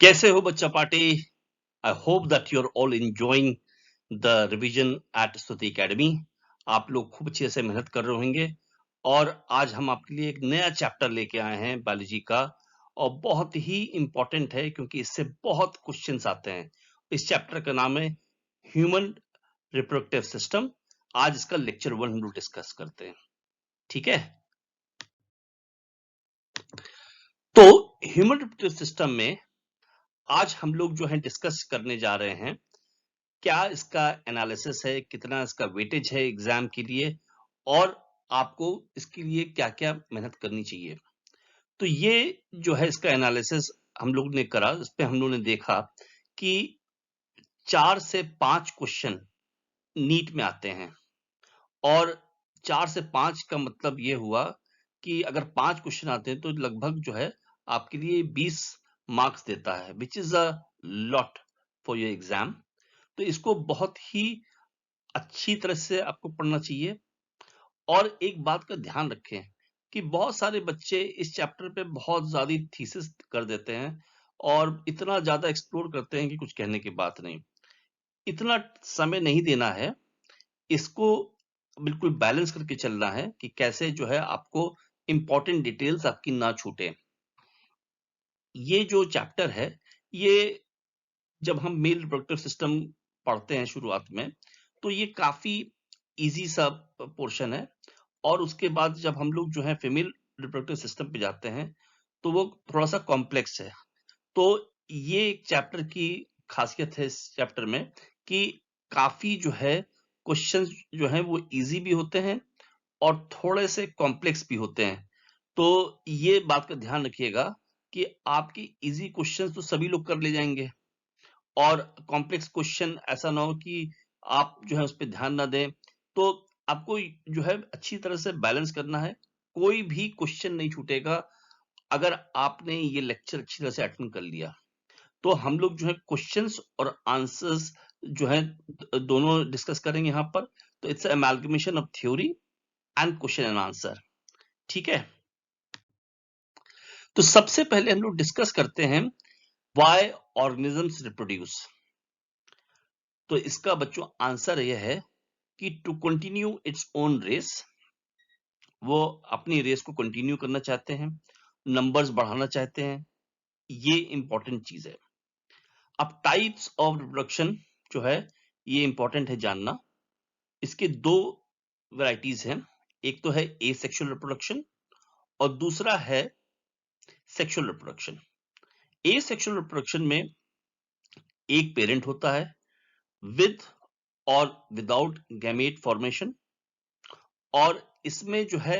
कैसे हो बच्चा party? I hope that you are all enjoying the revision at Stuti academy. आप लोग खूब अच्छे से मेहनत कर रहे होंगे और आज हम आपके लिए एक नया चैप्टर लेके आए हैं बायोलॉजी का, और बहुत ही इंपॉर्टेंट है क्योंकि इससे बहुत क्वेश्चंस आते हैं। इस चैप्टर का नाम है ह्यूमन रिप्रोडक्टिव सिस्टम। आज इसका लेक्चर 1 हम लोग डिस्कस करते हैं, ठीक है? तो ह्यूमन रिप्रोडक्टिव सिस्टम में आज हम लोग जो है डिस्कस करने जा रहे हैं क्या इसका एनालिसिस है, कितना इसका वेटेज है एग्जाम के लिए, और आपको इसके लिए क्या-क्या मेहनत करनी चाहिए। तो ये जो है इसका एनालिसिस हम लोग ने करा, इस पे हम लोग ने देखा कि 4 से 5 क्वेश्चन नीट में आते हैं, और 4 से 5 का मतलब ये हुआ कि अगर 5 क्वेश्चन आते हैं तो लगभग जो है आपके लिए 20 मार्क्स देता है, which is a lot for your exam. तो इसको बहुत ही अच्छी तरह से आपको पढ़ना चाहिए। और एक बात का ध्यान रखें कि बहुत सारे बच्चे इस चैप्टर पे बहुत ज्यादा थीसिस कर देते हैं और इतना ज्यादा एक्सप्लोर करते हैं कि कुछ कहने की बात नहीं। इतना समय नहीं देना है, इसको बिल्कुल बैलेंस करके चलना है कि कैसे जो है आपको इंपॉर्टेंट डिटेल्स आपकी ना छूटे। ये जो चैप्टर है, ये जब हम मेल रिप्रोडक्टिव सिस्टम पढ़ते हैं शुरुआत में, तो ये काफी इजी सा पोर्शन है। और उसके बाद जब हम लोग जो है फीमेल रिप्रोडक्टिव सिस्टम पे जाते हैं तो वो थोड़ा सा कॉम्प्लेक्स है। तो ये एक चैप्टर की खासियत है इस चैप्टर में कि काफी जो है क्वेश्चंस जो है वो इजी भी होते हैं और थोड़े से कॉम्प्लेक्स भी होते हैं। तो ये बात का ध्यान रखिएगा कि आपके इजी क्वेश्चंस तो सभी लोग कर ले जाएंगे, और कॉम्प्लेक्स क्वेश्चन ऐसा ना हो कि आप जो है उस पर ध्यान ना दें। तो आपको जो है अच्छी तरह से बैलेंस करना है, कोई भी क्वेश्चन नहीं छूटेगा अगर आपने ये लेक्चर अच्छी तरह से अटेंड कर लिया। तो हम लोग जो है क्वेश्चंस और आंसर्स जो है दोनों डिस्कस करेंगे यहाँ पर। तो it's amalgamation of theory and question and answer, ठीक है? तो सबसे पहले हम लोग डिस्कस करते हैं व्हाई ऑर्गेनिजम्स रिप्रोड्यूस। तो इसका बच्चों आंसर यह है कि to continue its own race, वो अपनी रेस को कंटिन्यू करना चाहते हैं, नंबर्स बढ़ाना चाहते हैं, ये इंपॉर्टेंट चीज है। अब टाइप्स ऑफ रिप्रोडक्शन जो है ये इंपॉर्टेंट है जानना। इसके दो वैरायटीज हैं, एक तो है एसेक्सुअल रिप्रोडक्शन और दूसरा है सेक्सुअल रिप्रोडक्शन। एसेक्सुअल रिप्रोडक्शन में एक पेरेंट होता है विद और विदाउट गैमेट फॉर्मेशन, और इसमें जो है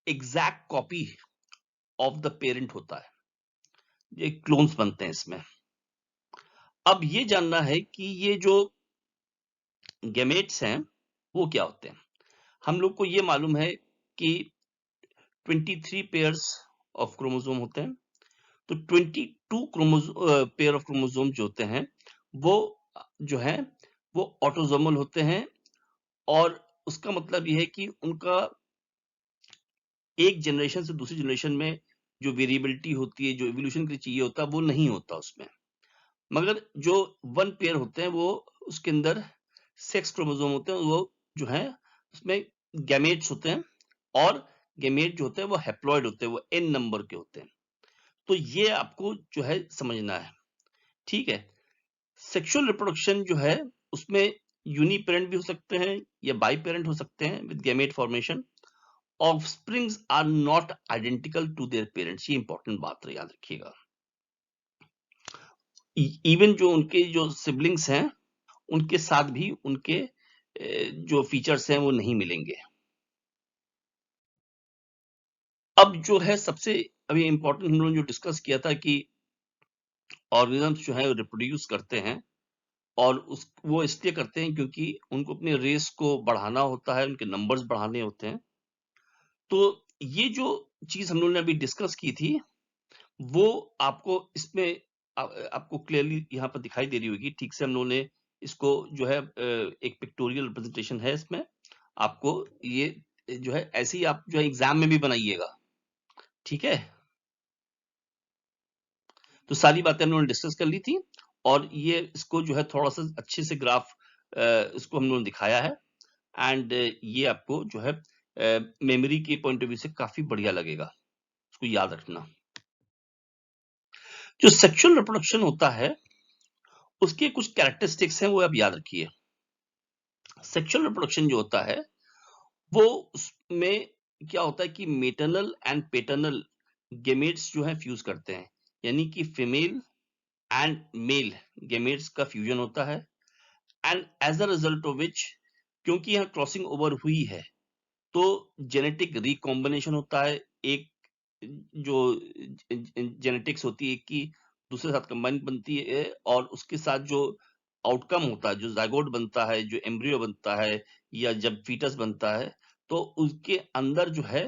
exact copy of the parent होता है, ये क्लोन्स बनते हैं इसमें। अब ये जानना है कि ये जो गैमेट्स हैं वो क्या होते हैं। हम लोग को ये मालूम है कि 23 पेयर्स ऑफ क्रोमोसोम होते हैं। तो 22 पेयर ऑफ क्रोमोसोम जो होते हैं वो जो है वो ऑटोसोमल होते हैं, और उसका मतलब ये है कि उनका एक जनरेशन से दूसरी जनरेशन में जो वेरिएबिलिटी होती है, जो इवोल्यूशन के लिए चाहिए होता है, वो नहीं होता उसमें। मगर जो वन पेयर होते हैं वो उसके अंदर सेक्स क्रोमोसोम होते हैं, वो जो है उसमें गैमेट्स होते हैं, और गैमेट जो होते हैं वो हैप्लॉइड होते हैं, वो एन नंबर के होते हैं। तो ये आपको जो है समझना है, ठीक है? सेक्सुअल रिप्रोडक्शन जो है उसमें यूनिपेरेंट भी हो सकते हैं या बाई पेरेंट हो सकते हैं with gamete formation. Offsprings are not identical to their parents, ये इंपॉर्टेंट बात है, याद रखिएगा। इवन जो उनके जो सिबलिंग्स हैं उनके साथ भी उनके जो फीचर्स हैं वो नहीं मिलेंगे। अब जो है सबसे अभी इंपॉर्टेंट हम लोगों ने जो डिस्कस किया था कि ऑर्गेनिजम्स जो है रिप्रोड्यूस करते हैं, और उस वो इसलिए करते हैं क्योंकि उनको अपने रेस को बढ़ाना होता है, उनके नंबर्स बढ़ाने होते हैं। तो ये जो चीज हम लोगों ने अभी डिस्कस की थी वो आपको इसमें आपको क्लियरली यहाँ पर दिखाई दे रही होगी। ठीक से हम लोगों ने इसको जो है एक पिक्टोरियल रिप्रेजेंटेशन है इसमें। आपको ये जो है ऐसे ही आप जो है एग्जाम में भी बनाइएगा, ठीक है? तो सारी बातें हम लोगों ने डिस्कस कर ली थी और ये इसको जो है थोड़ा सा अच्छे से ग्राफ इसको हम लोगों ने दिखाया है एंड ये आपको जो है मेमोरी के पॉइंट ऑफ व्यू से काफी बढ़िया लगेगा, इसको याद रखना। जो सेक्सुअल रिप्रोडक्शन होता है उसके कुछ कैरेक्टरिस्टिक्स हैं, वो आप याद रखिए। सेक्सुअल रिप्रोडक्शन जो होता है वो उसमें क्या होता है कि मेटरनल एंड पेटर्नल गेमेट्स जो है फ्यूज करते हैं, यानी कि फीमेल एंड मेल गेमेट्स का फ्यूजन होता है and as a result of which, क्योंकि यहाँ क्रॉसिंग ओवर हुई है तो जेनेटिक रिकॉम्बिनेशन होता है। एक जो जेनेटिक्स होती है कि दूसरे साथ कंबाइन बनती है और उसके साथ जो आउटकम होता है, जो जाइगोट बनता है, जो एम्ब्रियो बनता है या जब फीटस बनता है, तो उसके अंदर जो है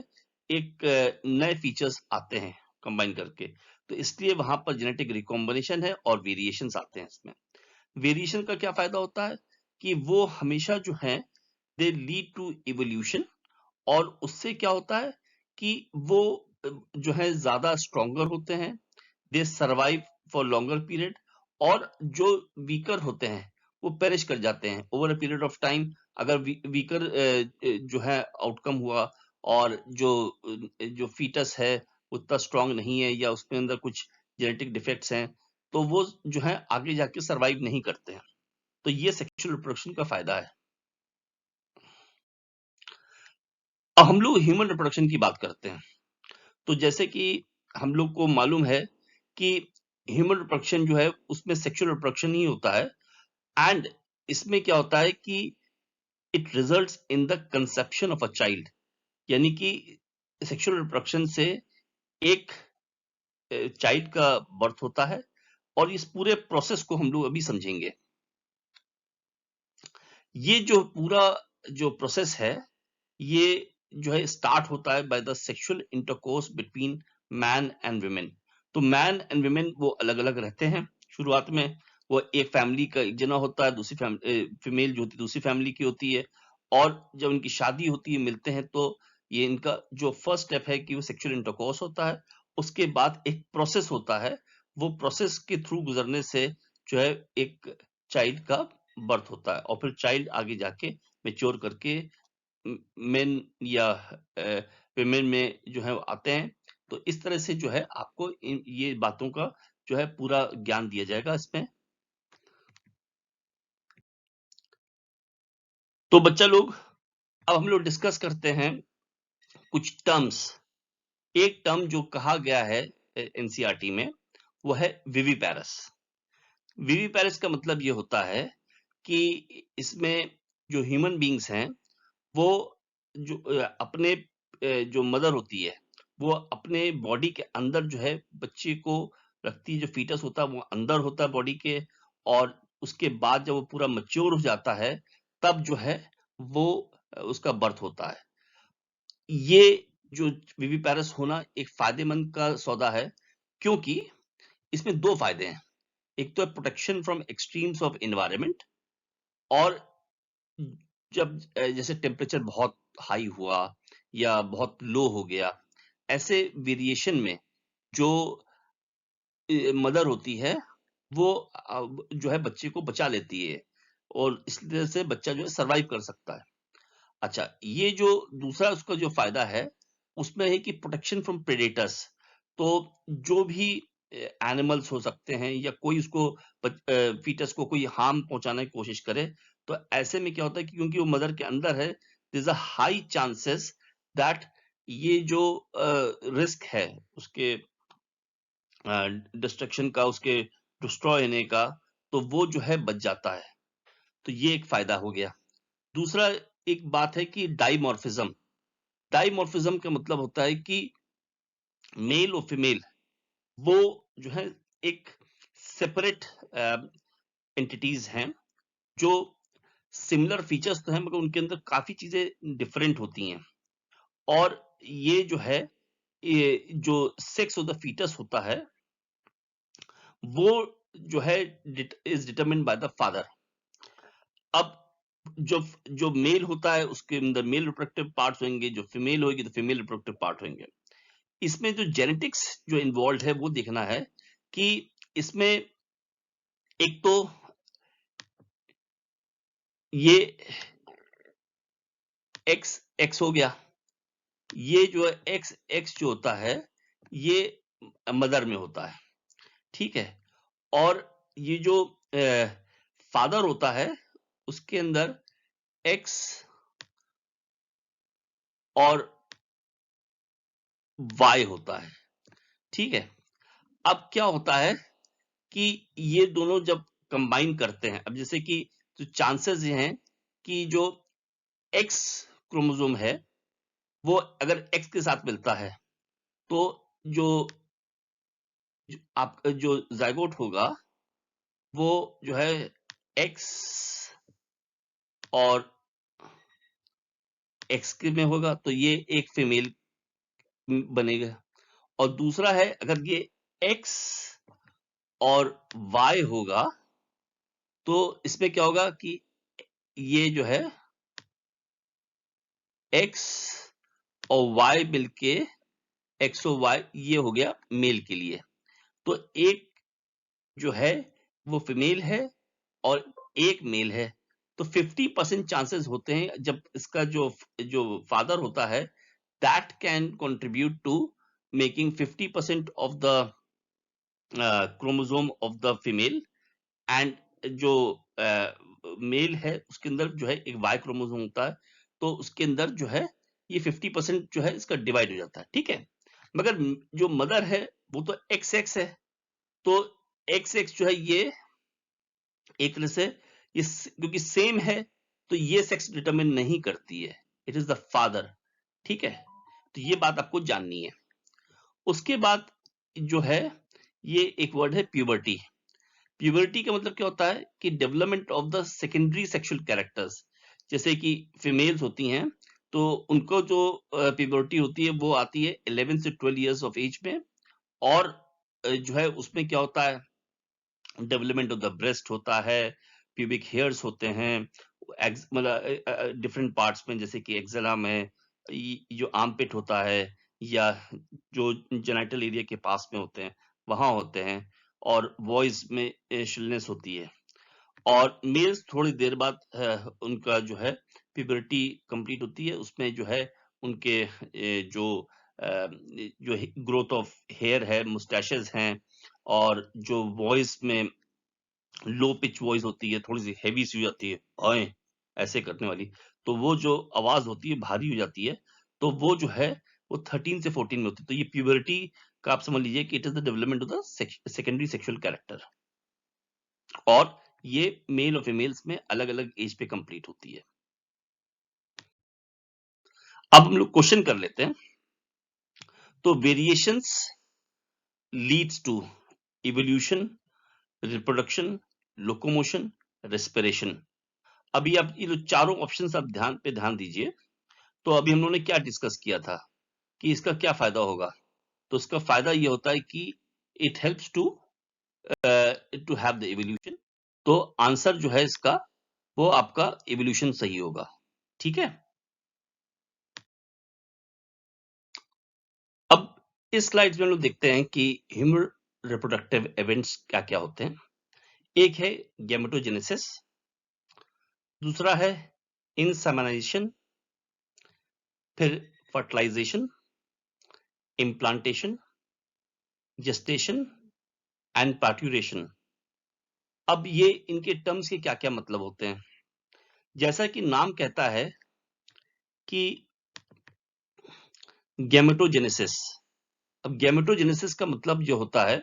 एक नए फीचर्स आते हैं कंबाइन करके। तो इसलिए वहां पर जेनेटिक रिकॉम्बिनेशन है और वेरिएशंस आते हैं इसमें। वेरिएशन का क्या फायदा होता है कि वो हमेशा जो है दे लीड टू इवोल्यूशन, और उससे क्या होता है कि वो जो है ज्यादा स्ट्रॉन्गर होते हैं, दे सर्वाइव फॉर लॉन्गर पीरियड, और जो वीकर होते हैं वो पेरिश कर जाते हैं over a period of time. अगर वीकर जो है आउटकम हुआ और जो फीटस है उतना स्ट्रांग नहीं है या उसके अंदर कुछ जेनेटिक डिफेक्ट्स हैं, तो वो जो है आगे जाके सर्वाइव नहीं करते हैं। तो ये सेक्सुअल रिप्रोडक्शन का फायदा है। अब हम लोग ह्यूमन रिप्रोडक्शन की बात करते हैं। तो जैसे कि हम लोग को मालूम है कि ह्यूमन रिप्रोडक्शन जो है उसमें सेक्सुअल रिप्रोडक्शन ही होता है एंड इसमें क्या होता है कि it results in the conception of a child, यानी कि सेक्सुअल रिप्रोडक्शन से एक चाइल्ड का बर्थ होता है। और इस पूरे प्रोसेस को हम लोग अभी समझेंगे। ये जो पूरा जो प्रोसेस है ये जो है स्टार्ट होता है by the sexual intercourse between man and women. तो मैन एंड वुमेन वो अलग अलग रहते हैं शुरुआत में। वो एक फैमिली का एक जना होता है, दूसरी फीमेल जो होती है दूसरी फैमिली की होती है, और जब उनकी शादी होती है, मिलते हैं, तो ये इनका जो फर्स्ट स्टेप है कि वो सेक्सुअल इंटरकोर्स होता है। उसके बाद एक प्रोसेस होता है, वो प्रोसेस के थ्रू गुजरने से जो है एक चाइल्ड का बर्थ होता है, और फिर चाइल्ड आगे जाके मेच्योर करके मेन या विमेन में जो है आते हैं। तो इस तरह से जो है आपको ये बातों का जो है पूरा ज्ञान दिया जाएगा इसमें। तो बच्चा लोग, अब हम लोग डिस्कस करते हैं कुछ टर्म्स। एक टर्म जो कहा गया है एनसीईआरटी में वो है विविपेरस। विविपेरस का मतलब ये होता है कि इसमें जो ह्यूमन बींग्स हैं वो जो अपने जो मदर होती है वो अपने बॉडी के अंदर जो है बच्चे को रखती है। जो फीटस होता है वो अंदर होता है बॉडी के, और उसके बाद जब वो पूरा मैच्योर हो जाता है तब जो है वो उसका बर्थ होता है। ये जो विविपेरस होना एक फायदेमंद का सौदा है, क्योंकि इसमें दो फायदे हैं। एक तो है protection from extremes of environment, और जब जैसे टेम्परेचर बहुत हाई हुआ या बहुत लो हो गया, ऐसे वेरिएशन में जो मदर होती है वो जो है बच्चे को बचा लेती है, और इस तरह से बच्चा जो है सरवाइव कर सकता है। अच्छा, ये जो दूसरा उसका जो फायदा है उसमें है कि प्रोटेक्शन फ्रॉम प्रेडेटर्स। तो जो भी एनिमल्स हो सकते हैं या कोई उसको फीटस को कोई हार्म पहुंचाने की कोशिश करे, तो ऐसे में क्या होता है कि क्योंकि वो मदर के अंदर है, there is a high chances that ये जो रिस्क है उसके डिस्ट्रक्शन का, उसके डिस्ट्रॉय होने का, तो वो जो है बच जाता है। तो ये एक फायदा हो गया। दूसरा एक बात है कि डाइमॉर्फिज्म। डाइमॉर्फिज्म का मतलब होता है कि मेल और फीमेल वो जो है एक सेपरेट एंटिटीज हैं, जो सिमिलर फीचर्स तो हैं मगर उनके अंदर काफी चीजें डिफरेंट होती हैं। और ये जो है ये जो सेक्स ऑफ द फीटस होता है वो जो है is determined by the father. अब जो जो मेल होता है उसके अंदर मेल रिप्रोडक्टिव पार्ट्स होंगे, जो फीमेल होगी तो फीमेल रिप्रोडक्टिव पार्ट होंगे। इसमें जो जेनेटिक्स जो इन्वॉल्व है वो देखना है कि इसमें एक तो ये x हो गया, ये जो है x जो होता है ये मदर में होता है, ठीक है। और ये जो फादर होता है उसके अंदर x और y होता है, ठीक है। अब क्या होता है कि ये दोनों जब कंबाइन करते हैं, अब जैसे कि जो चांसेस ये हैं कि जो एक्स क्रोमोसोम है वो अगर एक्स के साथ मिलता है तो जो आप जो जाइगोट होगा वो जो है एक्स और एक्स के में होगा, तो ये एक फीमेल बनेगा। और दूसरा है अगर ये एक्स और वाई होगा तो इसमें क्या होगा कि ये जो है एक्स और वाई मिलके एक्स और वाई ये हो गया मेल के लिए। तो एक जो है वो फीमेल है और एक मेल है, तो 50% चांसेस होते हैं जब इसका जो जो फादर होता है that can contribute to making 50% of the chromosome of the female, and जो मेल है उसके अंदर जो है एक वाई क्रोमोसोम होता है, तो उसके अंदर जो है ये 50% जो है इसका डिवाइड हो जाता है, ठीक है। मगर जो मदर है वो तो एक्स एक्स है, तो एक्स एक्स जो है ये एक तरह से क्योंकि सेम है तो ये सेक्स डिटरमिन नहीं करती है, इट इज द फादर, ठीक है। तो ये बात आपको जाननी है। उसके बाद जो है ये एक वर्ड है प्यूबर्टी। प्यूबर्टी का मतलब क्या होता है कि development of the secondary sexual characters, जैसे कि फीमेल्स होती हैं तो उनको जो प्यूबर्टी होती है वो आती है 11 से 12 इयर्स ऑफ एज में, और जो है उसमें क्या होता है डेवलपमेंट ऑफ द ब्रेस्ट होता है, प्यूबिक हेयर्स होते हैं, मतलब डिफरेंट पार्ट्स में, जैसे कि एक्सेला में जो आर्मपिट होता है या जो जेनिटल एरिया के पास में होते हैं वहां होते हैं, और वॉइस में शिलनेस होती है। और मेल्स थोड़ी देर बाद उनका जो है प्यूबर्टी कंप्लीट होती है, उसमें जो है उनके जो जो ग्रोथ ऑफ हेयर है, मुस्टैशेस हैं, और जो वॉइस में लो पिच वॉइस होती है, थोड़ी सी हैवी सी हो जाती है, ओए ऐसे करने वाली, तो वो जो आवाज होती है भारी हो जाती है, तो वो जो है वो 13 से 14 में होती है। तो ये प्यूबर्टी का आप समझ लीजिए कि it is the development of the secondary sexual character, और ये मेल और फीमेल्स में अलग अलग एज पे कंप्लीट होती है। अब हम लोग क्वेश्चन कर लेते हैं। तो variations leads to evolution, reproduction, locomotion, respiration. अभी आप ये जो चारों ऑप्शंस आप ध्यान दीजिए। तो अभी हम लोगों ने क्या डिस्कस किया था कि इसका क्या फायदा होगा। तो इसका फायदा ये होता है कि it helps to have the evolution. तो आंसर जो है इसका वो आपका इवोल्यूशन सही होगा, ठीक है। अब इस स्लाइड्स में हम लोग देखते हैं कि ह्यूमन रिप्रोडक्टिव इवेंट्स क्या क्या होते हैं। एक है गैमेटोजेनेसिस, दूसरा है इंसेमिनेशन, फिर fertilisation, implantation, gestation and parturition. अब ये इनके टर्म्स के क्या क्या मतलब होते हैं। जैसा कि नाम कहता है कि गैमेटोजेनेसिस, अब गैमेटोजेनेसिस का मतलब जो होता है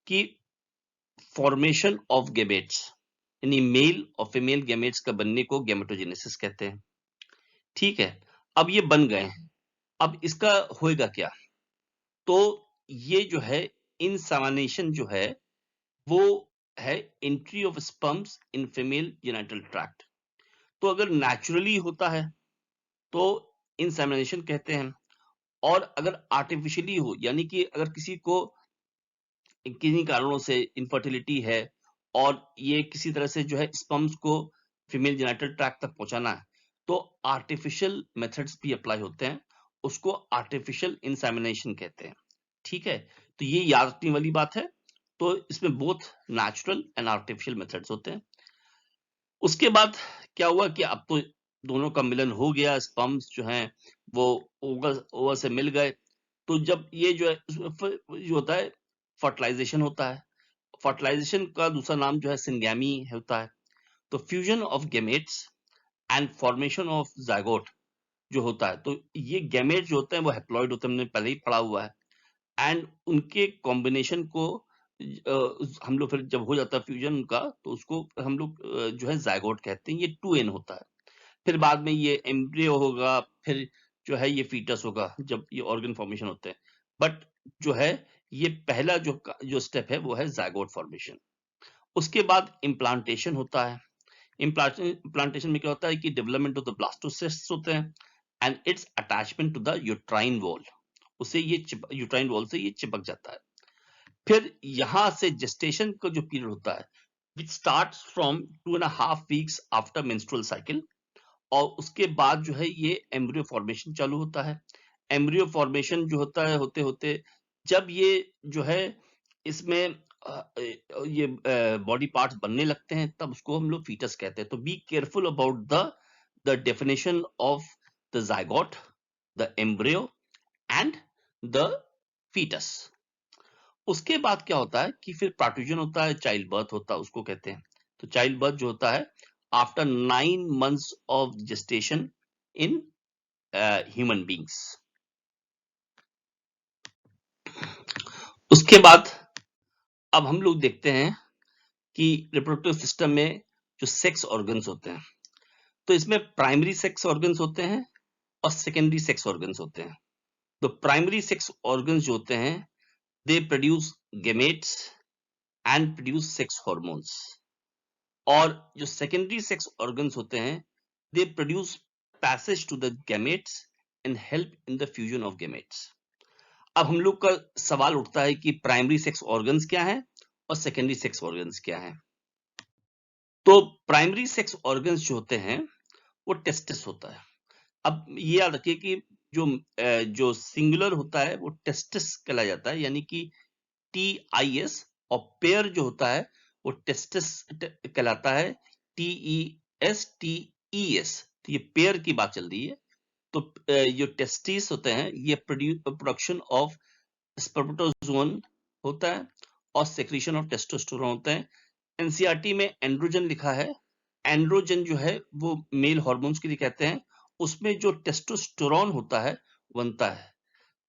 कि फॉर्मेशन ऑफ गैमेट्स, यानी मेल और फीमेल गैमेट्स का बनने को गैमेटोजेनेसिस कहते हैं, ठीक है। अब ये बन गए हैं, अब इसका होएगा क्या। तो ये जो है इंसेमिनेशन जो है वो है entry of sperms in female genital tract. तो अगर नेचुरली होता है तो इंसेमिनेशन कहते हैं, और अगर आर्टिफिशियली हो, यानी कि अगर किसी को किन्हीं कारणों से इनफर्टिलिटी है और ये किसी तरह से जो है स्पर्म्स को फीमेल जेनिटल ट्रैक्ट तक पहुंचाना है, तो आर्टिफिशियल मेथड्स भी अप्लाई होते हैं, उसको आर्टिफिशियल इंसेमिनेशन कहते हैं, ठीक है। तो ये याद रखने वाली बात है। तो इसमें both natural and artificial methods होते हैं। उसके बाद क्या हुआ कि अब तो दोनों का मिलन हो गया, स्पर्म्स जो हैं वो ओवल ओवल से मिल गए। तो जब ये जो है उसमें जो होता है फर्टिलाइजेशन होता है। फर्टिलाइजेशन का दूसरा नाम जो है सिंगैमी होता है। तो fusion of gametes and formation of zygote जो होता है, तो ये गैमेट जो होते हैं वो हैप्लॉइड होते हैं, हमने पहले ही पढ़ा हुआ है। एंड उनके कॉम्बिनेशन को हम लोग फिर जब हो जाता है फ्यूजन उनका, तो उसको हम लोग जो है ज़ायगोट कहते हैं। ये 2n होता है। फिर बाद में ये एम्ब्रियो होगा, फिर जो है ये फीटस होगा जब ये ऑर्गन फॉर्मेशन होते हैं। बट जो है ये पहला जो स्टेप है वो है ज़ायगोट फॉर्मेशन। उसके बाद इम्प्लांटेशन होता है। इम्प्लांटेशन में क्या होता है कि डेवलपमेंट ऑफ द ब्लास्टोसिस्ट्स होते हैं and its attachment to the uterine wall. उसे ये यूट्राइन वॉल से ये चिपक जाता है। फिर यहां से जेस्टेशन का जो पीरियड होता है विच starts from 2.5 weeks after menstrual cycle, और उसके बाद जो है ये एम्ब्रियो फॉर्मेशन चालू होता है। एम्ब्रियो फॉर्मेशन जो होता है होते होते जब ये जो है इसमें ये बॉडी पार्ट्स बनने लगते हैं, तब उसको हम लोग फीटस कहते हैं। तो be careful about the definition of the zygote, the embryo and the foetus. उसके बाद क्या होता है कि फिर पार्ट्यूजन होता है, चाइल्ड बर्थ होता है, उसको कहते हैं। तो चाइल्ड बर्थ जो होता है after 9 months of gestation in human beings. उसके बाद अब हम लोग देखते हैं कि रिप्रोडक्टिव सिस्टम में जो सेक्स ऑर्गन्स होते हैं, तो इसमें प्राइमरी सेक्स ऑर्गन्स होते हैं और सेकेंडरी सेक्स ऑर्गन्स होते हैं। तो प्राइमरी सेक्स ऑर्गन्स जो होते हैं they produce gametes and produce sex hormones, और जो सेकेंडरी सेक्स ऑर्गन्स होते हैं they produce passage to the gametes and help in the fusion of gametes. अब हम लोग का सवाल उठता है कि प्राइमरी सेक्स ऑर्गन्स क्या है और सेकेंडरी सेक्स ऑर्गन्स क्या है। तो प्राइमरी सेक्स ऑर्गन्स जो होते हैं वो टेस्टिस होता है। अब ये याद रखिए कि जो सिंगुलर होता है वो टेस्टिस कहलाया जाता है, यानी कि TIS, और पेयर जो होता है वो टेस्टिस कहलाता है, TESTES। तो ये पेयर की बात चल रही है। तो जो टेस्टिस होते हैं ये प्रोडक्शन ऑफ स्पर्मेटोजोन होता है और सेक्रीशन ऑफ टेस्टोस्टेरोन होता है। एनसीईआरटी में एंड्रोजन लिखा है। एंड्रोजन जो है वो मेल हार्मोन्स के लिए कहते हैं। उसमें जो टेस्टोस्टेरोन होता है बनता है।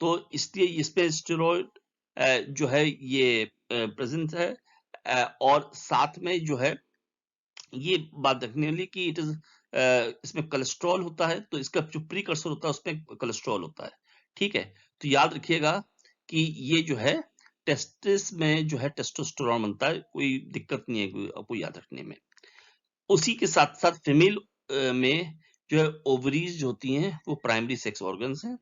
तो इसलिए इसमें स्टेरॉइड जो है ये प्रेजेंट है। और साथ में जो है ये बात रखने वाली कि इट इज इसमें कोलेस्ट्रॉल होता है, तो इसका जो प्रीकर्सर होता है उसमें कोलेस्ट्रॉल होता है। ठीक है, तो याद रखिएगा कि ये जो है टेस्टिस में जो है टेस्टोस्टेरोन बनता है, कोई दिक्कत नहीं है आपको याद रखने में। उसी के साथ साथ फीमेल में जो है ओवरीज जो होती हैं वो प्राइमरी सेक्स ऑर्गन्स हैं,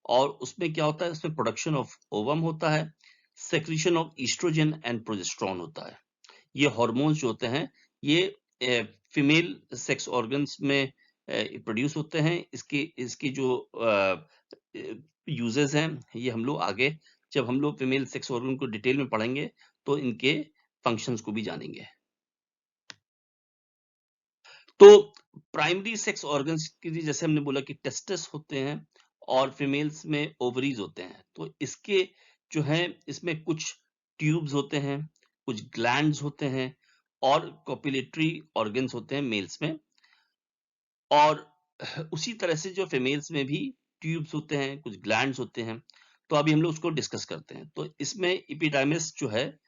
और उसमें क्या होता है, उसमें प्रोडक्शन ऑफ ओवम होता है, secretion of oestrogen and progesterone होता है। ये हार्मोन्स जो होते हैं ये फीमेल सेक्स ऑर्गन्स में प्रोड्यूस होते हैं। इसकी जो यूजेस हैं ये हम लोग आगे जब हम लोग फीमेल सेक्स ऑर्गन को डिटेल में पढ़ेंगे तो इनके फंक्शंस को भी जानेंगे। तो प्राइमरी सेक्स ऑर्गन्स के लिए जैसे हमने बोला कि टेस्टिस होते हैं और फीमेल्स में ओवरीज होते हैं। तो इसके जो है इसमें कुछ ट्यूब्स होते हैं, कुछ ग्लैंड्स होते हैं और कॉपुलेटरी ऑर्गन्स होते हैं मेल्स में। और उसी तरह से जो फीमेल्स में भी ट्यूब्स होते हैं, कुछ ग्लैंड्स होते हैं। तो अभी हम लोग उसको डिस्कस करते हैं। तो इसमें एपिडार्मिस जो है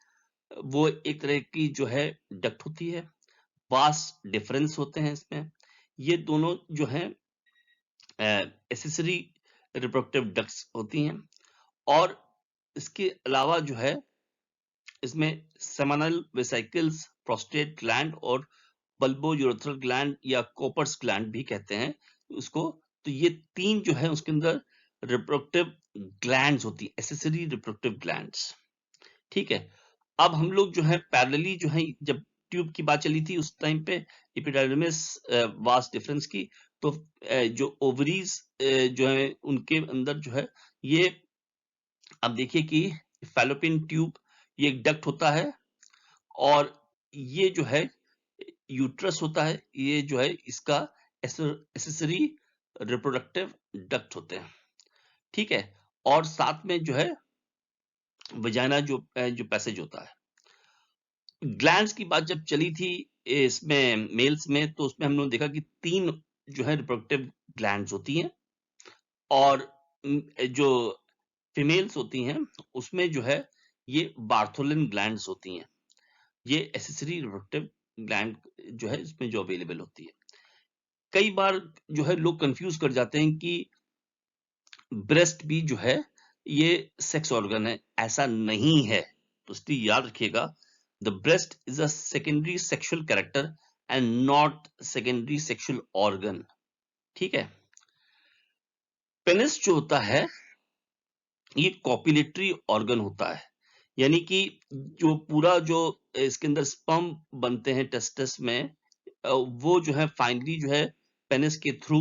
वो एक तरह की जो है डक्ट होती है। वास्ट डिफरेंस होते हैं इसमें। ये दोनों जो है एसेसरी रिप्रोडक्टिव डक्ट्स होती हैं। और इसके अलावा जो है इसमें सेमिनल वेसिकल्स, प्रोस्टेट ग्लैंड और बल्बो यूरेथ्रल ग्लैंड या कोपर्स ग्लैंड भी कहते हैं उसको। तो ये तीन जो है उसके अंदर रिप्रोडक्टिव ग्लैंड्स होती है, एसेसरी रिप्रोडक्टिव ग्लैंड्स। ठीक है, अब हम लोग जो है पैरेलली जो है जब ट्यूब की बात चली थी उस टाइम पे एपिडर्मिस वास्ट डिफरेंस की, तो जो ओवरीज जो है उनके अंदर जो है ये अब देखिए कि फैलोपियन ट्यूब ये एक डक्ट होता है और ये जो है यूट्रस होता है, ये जो है इसका एसेसरी रिप्रोडक्टिव डक्ट होते हैं, ठीक है। और साथ में जो है वजाइना जो पैसेज होता है। ग्लैंड्स की बात जब चली थी इसमें मेल्स में, तो उसमें हम लोगों ने देखा कि 3 जो है रिप्रोडक्टिव ग्लैंड्स होती हैं और जो फीमेल्स होती हैं उसमें जो है ये बार्थोलिन ग्लैंड्स होती हैं। ये एसेसरी रिप्रोडक्टिव ग्लैंड जो है इसमें जो अवेलेबल होती है। कई बार जो है लोग कंफ्यूज कर जाते हैं कि ब्रेस्ट भी जो है ये सेक्स ऑर्गन है, ऐसा नहीं है। तो इसलिए याद रखिएगा, the breast is a secondary sexual character and not secondary sexual organ, ठीक है। पेनिस जो होता है ये कॉपुलेटरी ऑर्गन होता है, यानी कि जो पूरा जो इसके अंदर स्पर्म बनते हैं टेस्टिस में, वो जो है फाइनली जो है पेनिस के थ्रू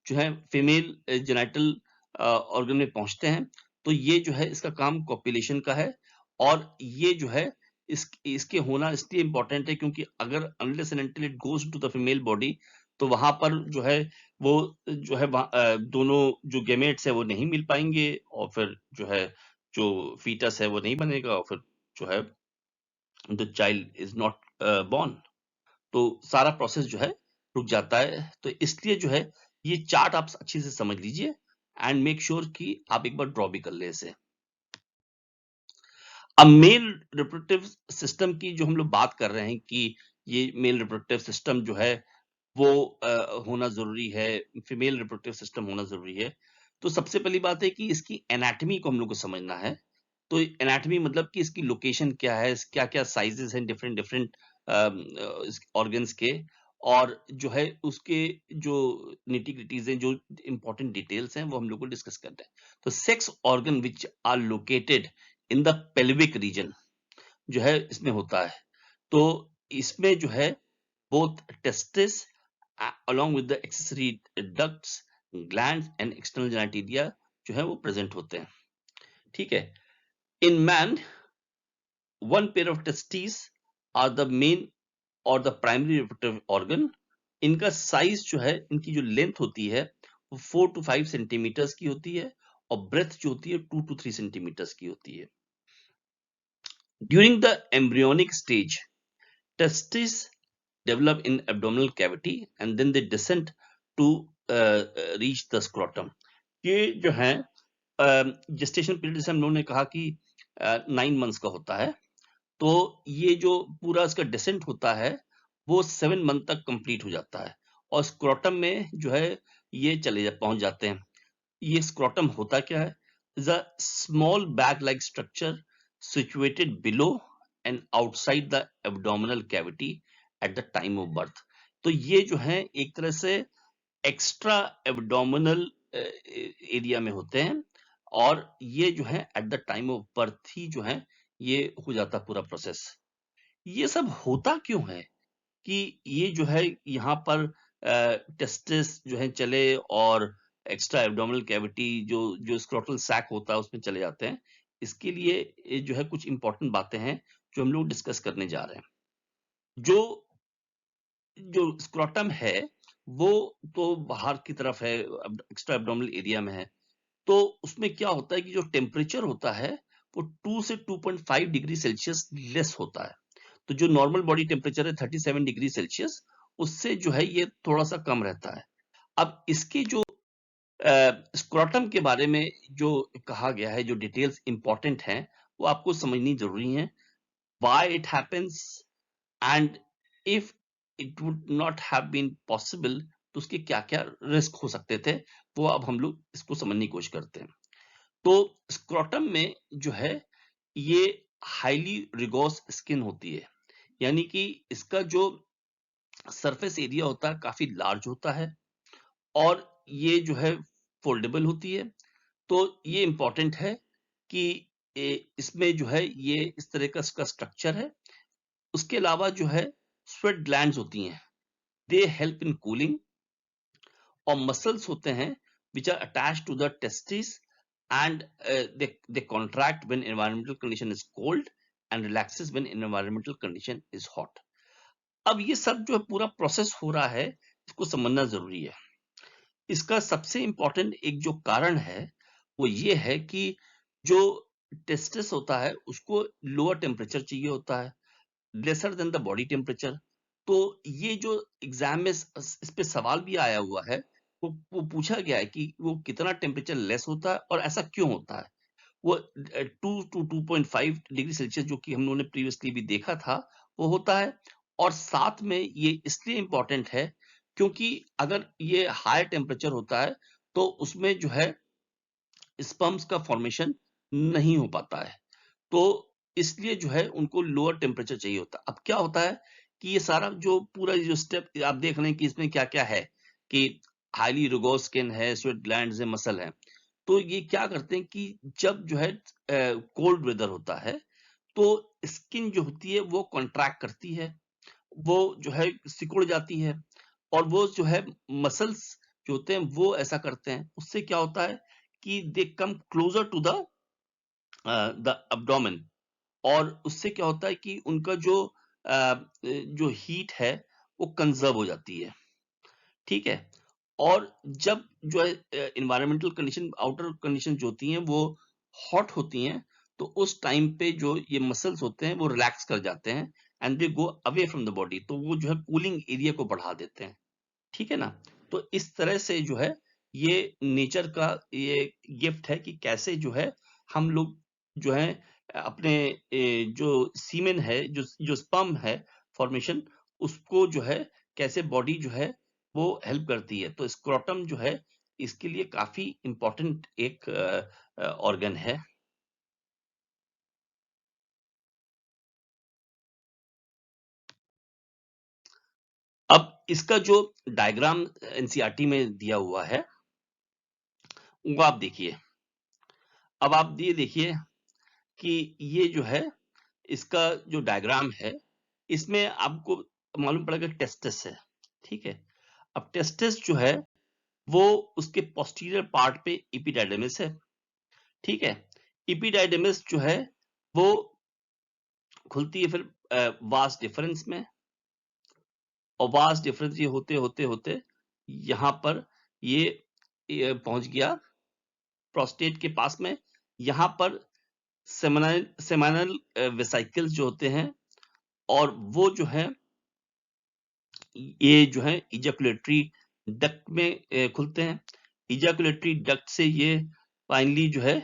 जो है फीमेल जेनिटल ऑर्गन में पहुंचते हैं। तो ये जो है इसका काम कॉपुलेशन का है और ये जो है इसके होना इसलिए इंपॉर्टेंट है क्योंकि अगर unless and until it goes to the female body तो वहां पर जो है वो जो है दोनों जो गेमेट्स है वो नहीं मिल पाएंगे और फिर जो है जो फीटस है वो नहीं बनेगा और फिर जो है the child is not born. तो सारा प्रोसेस जो है रुक जाता है। तो इसलिए जो है ये चार्ट आप अच्छे से समझ लीजिए एंड मेक श्योर कि आप एक बार ड्रॉ भी कर ले इसे। अब मेल रिप्रोडक्टिव सिस्टम की जो हम लोग बात कर रहे हैं कि ये मेल रिप्रोडक्टिव सिस्टम जो है वो होना जरूरी है, फीमेल रिप्रोडक्टिव सिस्टम होना जरूरी है। तो सबसे पहली बात है कि इसकी एनाटॉमी को हम लोग को समझना है। तो एनाटॉमी मतलब कि इसकी लोकेशन क्या है, क्या क्या साइजेस हैं डिफरेंट डिफरेंट ऑर्गन्स के, और जो है उसके जो निटी-ग्रिटीज हैं, जो इंपॉर्टेंट डिटेल्स हैं वो हम लोग को डिस्कस करते हैं। तो sex organ which are located in the pelvic region जो है इसमें होता है। तो इसमें जो है both testes along with the accessory ducts, glands and external genitalia जो है वो प्रेजेंट होते हैं, ठीक है। In man one pair of testes are the main और द प्राइमरी रिप्रोडक्टिव ऑर्गन। इनका साइज जो है, इनकी जो लेंथ होती है वो 4 to 5 सेंटीमीटर्स की होती है और ब्रेथ जो होती है 2 to 3 सेंटीमीटर्स की होती है। During the embryonic stage testes develop in abdominal cavity and then they descend to reach the scrotum। ये जो है gestation period जैसे हम लोगों ने कहा कि 9 मंथ्स का होता है, तो ये जो पूरा इसका डिसेंट होता है वो 7 मंथ तक कंप्लीट हो जाता है और स्क्रोटम में जो है ये पहुंच जाते हैं। ये स्क्रोटम होता क्या है? Is a small bag like structure situated below and outside the abdominal cavity eight the time of birth. तो ये जो है एक तरह से एक्स्ट्रा एब्डोमिनल एरिया में होते हैं और ये जो है at the time of birth ही जो है ये हो जाता पूरा प्रोसेस। ये सब होता क्यों है कि ये जो है यहाँ पर टेस्टिस जो है चले और एक्स्ट्रा एब्डोमिनल कैविटी जो जो स्क्रोटल सैक होता है उसमें चले जाते हैं। इसके लिए ये जो है कुछ इंपॉर्टेंट बातें हैं जो हम लोग डिस्कस करने जा रहे हैं। जो जो स्क्रोटम है वो तो बाहर की तरफ है, एक्स्ट्रा एब्डोमिनल एरिया में है। तो उसमें क्या होता है कि जो टेम्परेचर होता है वो 2 से 2.5 डिग्री सेल्सियस लेस होता है। तो जो नॉर्मल बॉडी टेम्परेचर है 37 डिग्री सेल्सियस, उससे जो है ये थोड़ा सा कम रहता है। अब इसके जो स्क्रोटम के बारे में जो कहा गया है, जो डिटेल्स इंपॉर्टेंट हैं वो आपको समझनी जरूरी है। Why it happens and if it would not have been possible तो उसके क्या क्या रिस्क हो सकते थे, वो अब हम लोग इसको समझने की कोशिश करते हैं। तो स्क्रोटम में जो है ये हाईली रिगोस स्किन होती है, यानी कि इसका जो सरफेस एरिया होता है काफी लार्ज होता है और ये जो है फोल्डेबल होती है। तो ये इंपॉर्टेंट है कि इसमें जो है ये इस तरह का इसका स्ट्रक्चर है। उसके अलावा जो है स्वेट ग्लैंड्स होती हैं, दे हेल्प इन कूलिंग, और मसल्स होते हैं which are attached to the testes and they contract when environmental condition is cold and relaxes when environmental condition is hot. अब ये सब जो है पूरा प्रोसेस हो रहा है, इसको समझना जरूरी है। इसका सबसे इंपॉर्टेंट एक जो कारण है वो ये है कि जो टेस्टिस होता है उसको लोअर टेम्परेचर चाहिए होता है, lesser than the body temperature. तो ये जो एग्जाम में इस पे सवाल भी आया हुआ है, वो पूछा गया है कि वो कितना टेम्परेचर लेस होता है और ऐसा क्यों होता है। वो 2 to 2.5 डिग्री सेल्सियस जो कि हम लोगों ने प्रीवियसली भी देखा था वो होता है। और साथ में ये इसलिए इंपॉर्टेंट है क्योंकि अगर ये हाई टेम्परेचर होता है तो उसमें जो है स्पर्म्स का फॉर्मेशन नहीं हो पाता है, तो इसलिए जो है उनको लोअर टेम्परेचर चाहिए होता है। अब क्या होता है कि ये सारा जो पूरा जो स्टेप आप देख रहे हैं कि इसमें क्या क्या है कि हाईली रुगोस स्किन है, स्वेट ग्लैंड्स है, मसल है। तो ये क्या करते हैं कि जब जो है कोल्ड वेदर होता है तो स्किन जो होती है वो कॉन्ट्रैक्ट करती है, वो जो है सिकुड़ जाती है, और वो जो है मसल्स जो होते हैं वो ऐसा करते हैं। उससे क्या होता है कि they come closer to the abdomen, और उससे क्या होता है कि उनका जो हीट है वो कंजर्व हो जाती है। ठीक है। और जब जो है इन्वायरमेंटल कंडीशन, आउटर कंडीशन जो होती हैं वो हॉट होती हैं, तो उस टाइम पे जो ये मसल्स होते हैं वो रिलैक्स कर जाते हैं and they go away from the body, तो वो जो है कूलिंग एरिया को बढ़ा देते हैं। ठीक है ना। तो इस तरह से जो है ये नेचर का ये गिफ्ट है कि कैसे जो है हम लोग जो है अपने जो सीमेन है, जो जो स्पर्म है फॉर्मेशन, उसको जो है कैसे बॉडी जो है वो हेल्प करती है। तो स्क्रोटम जो है इसके लिए काफी इंपॉर्टेंट एक ऑर्गन है। अब इसका जो डायग्राम एनसीईआरटी में दिया हुआ है वो आप देखिए। अब आप ये देखिए कि ये जो है इसका जो डायग्राम है, इसमें आपको मालूम पड़ेगा टेस्टिस है। ठीक है। अब टेस्टिस जो है वो उसके पोस्टीरियर पार्ट पे एपिडाइडिमिस है। ठीक है। एपिडाइडिमिस जो है वो खुलती है फिर वास डिफरेंस में, और वास डिफरेंस ये होते होते होते यहाँ पर ये पहुंच गया प्रोस्टेट के पास में। यहाँ पर सेमिनल वेसिकल्स जो होते हैं, और वो जो है ये जो है इजैकुलेटरी डक्ट में खुलते हैं। इजैकुलेटरी डक्ट से ये फाइनली जो है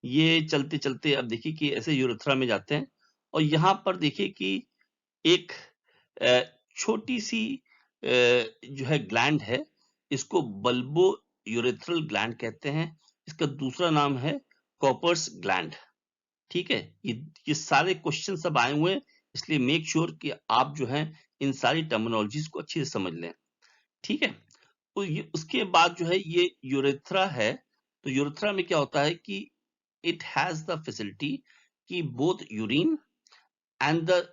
ये चलते चलते अब देखिए कि ऐसे यूरेथ्रा में जाते हैं। और यहाँ पर देखिए कि एक अ, छोटी सी जो है ग्लैंड है, इसको बल्बो यूरेथ्रल ग्लैंड कहते हैं। इसका दूसरा नाम है कॉपर्स ग्लैंड। ठीक है। ये सारे क्वेश्चन सब आए हुए हैं, इसलिए मेक श्योर कि आप जो है इन सारी टर्मिनोलॉजीज को अच्छे से समझ लें। ठीक है। तो ये उसके बाद जो है ये यूरेथ्रा है। तो यूरेथ्रा में क्या होता है कि इट हैज द फैसिलिटी कि both urine and the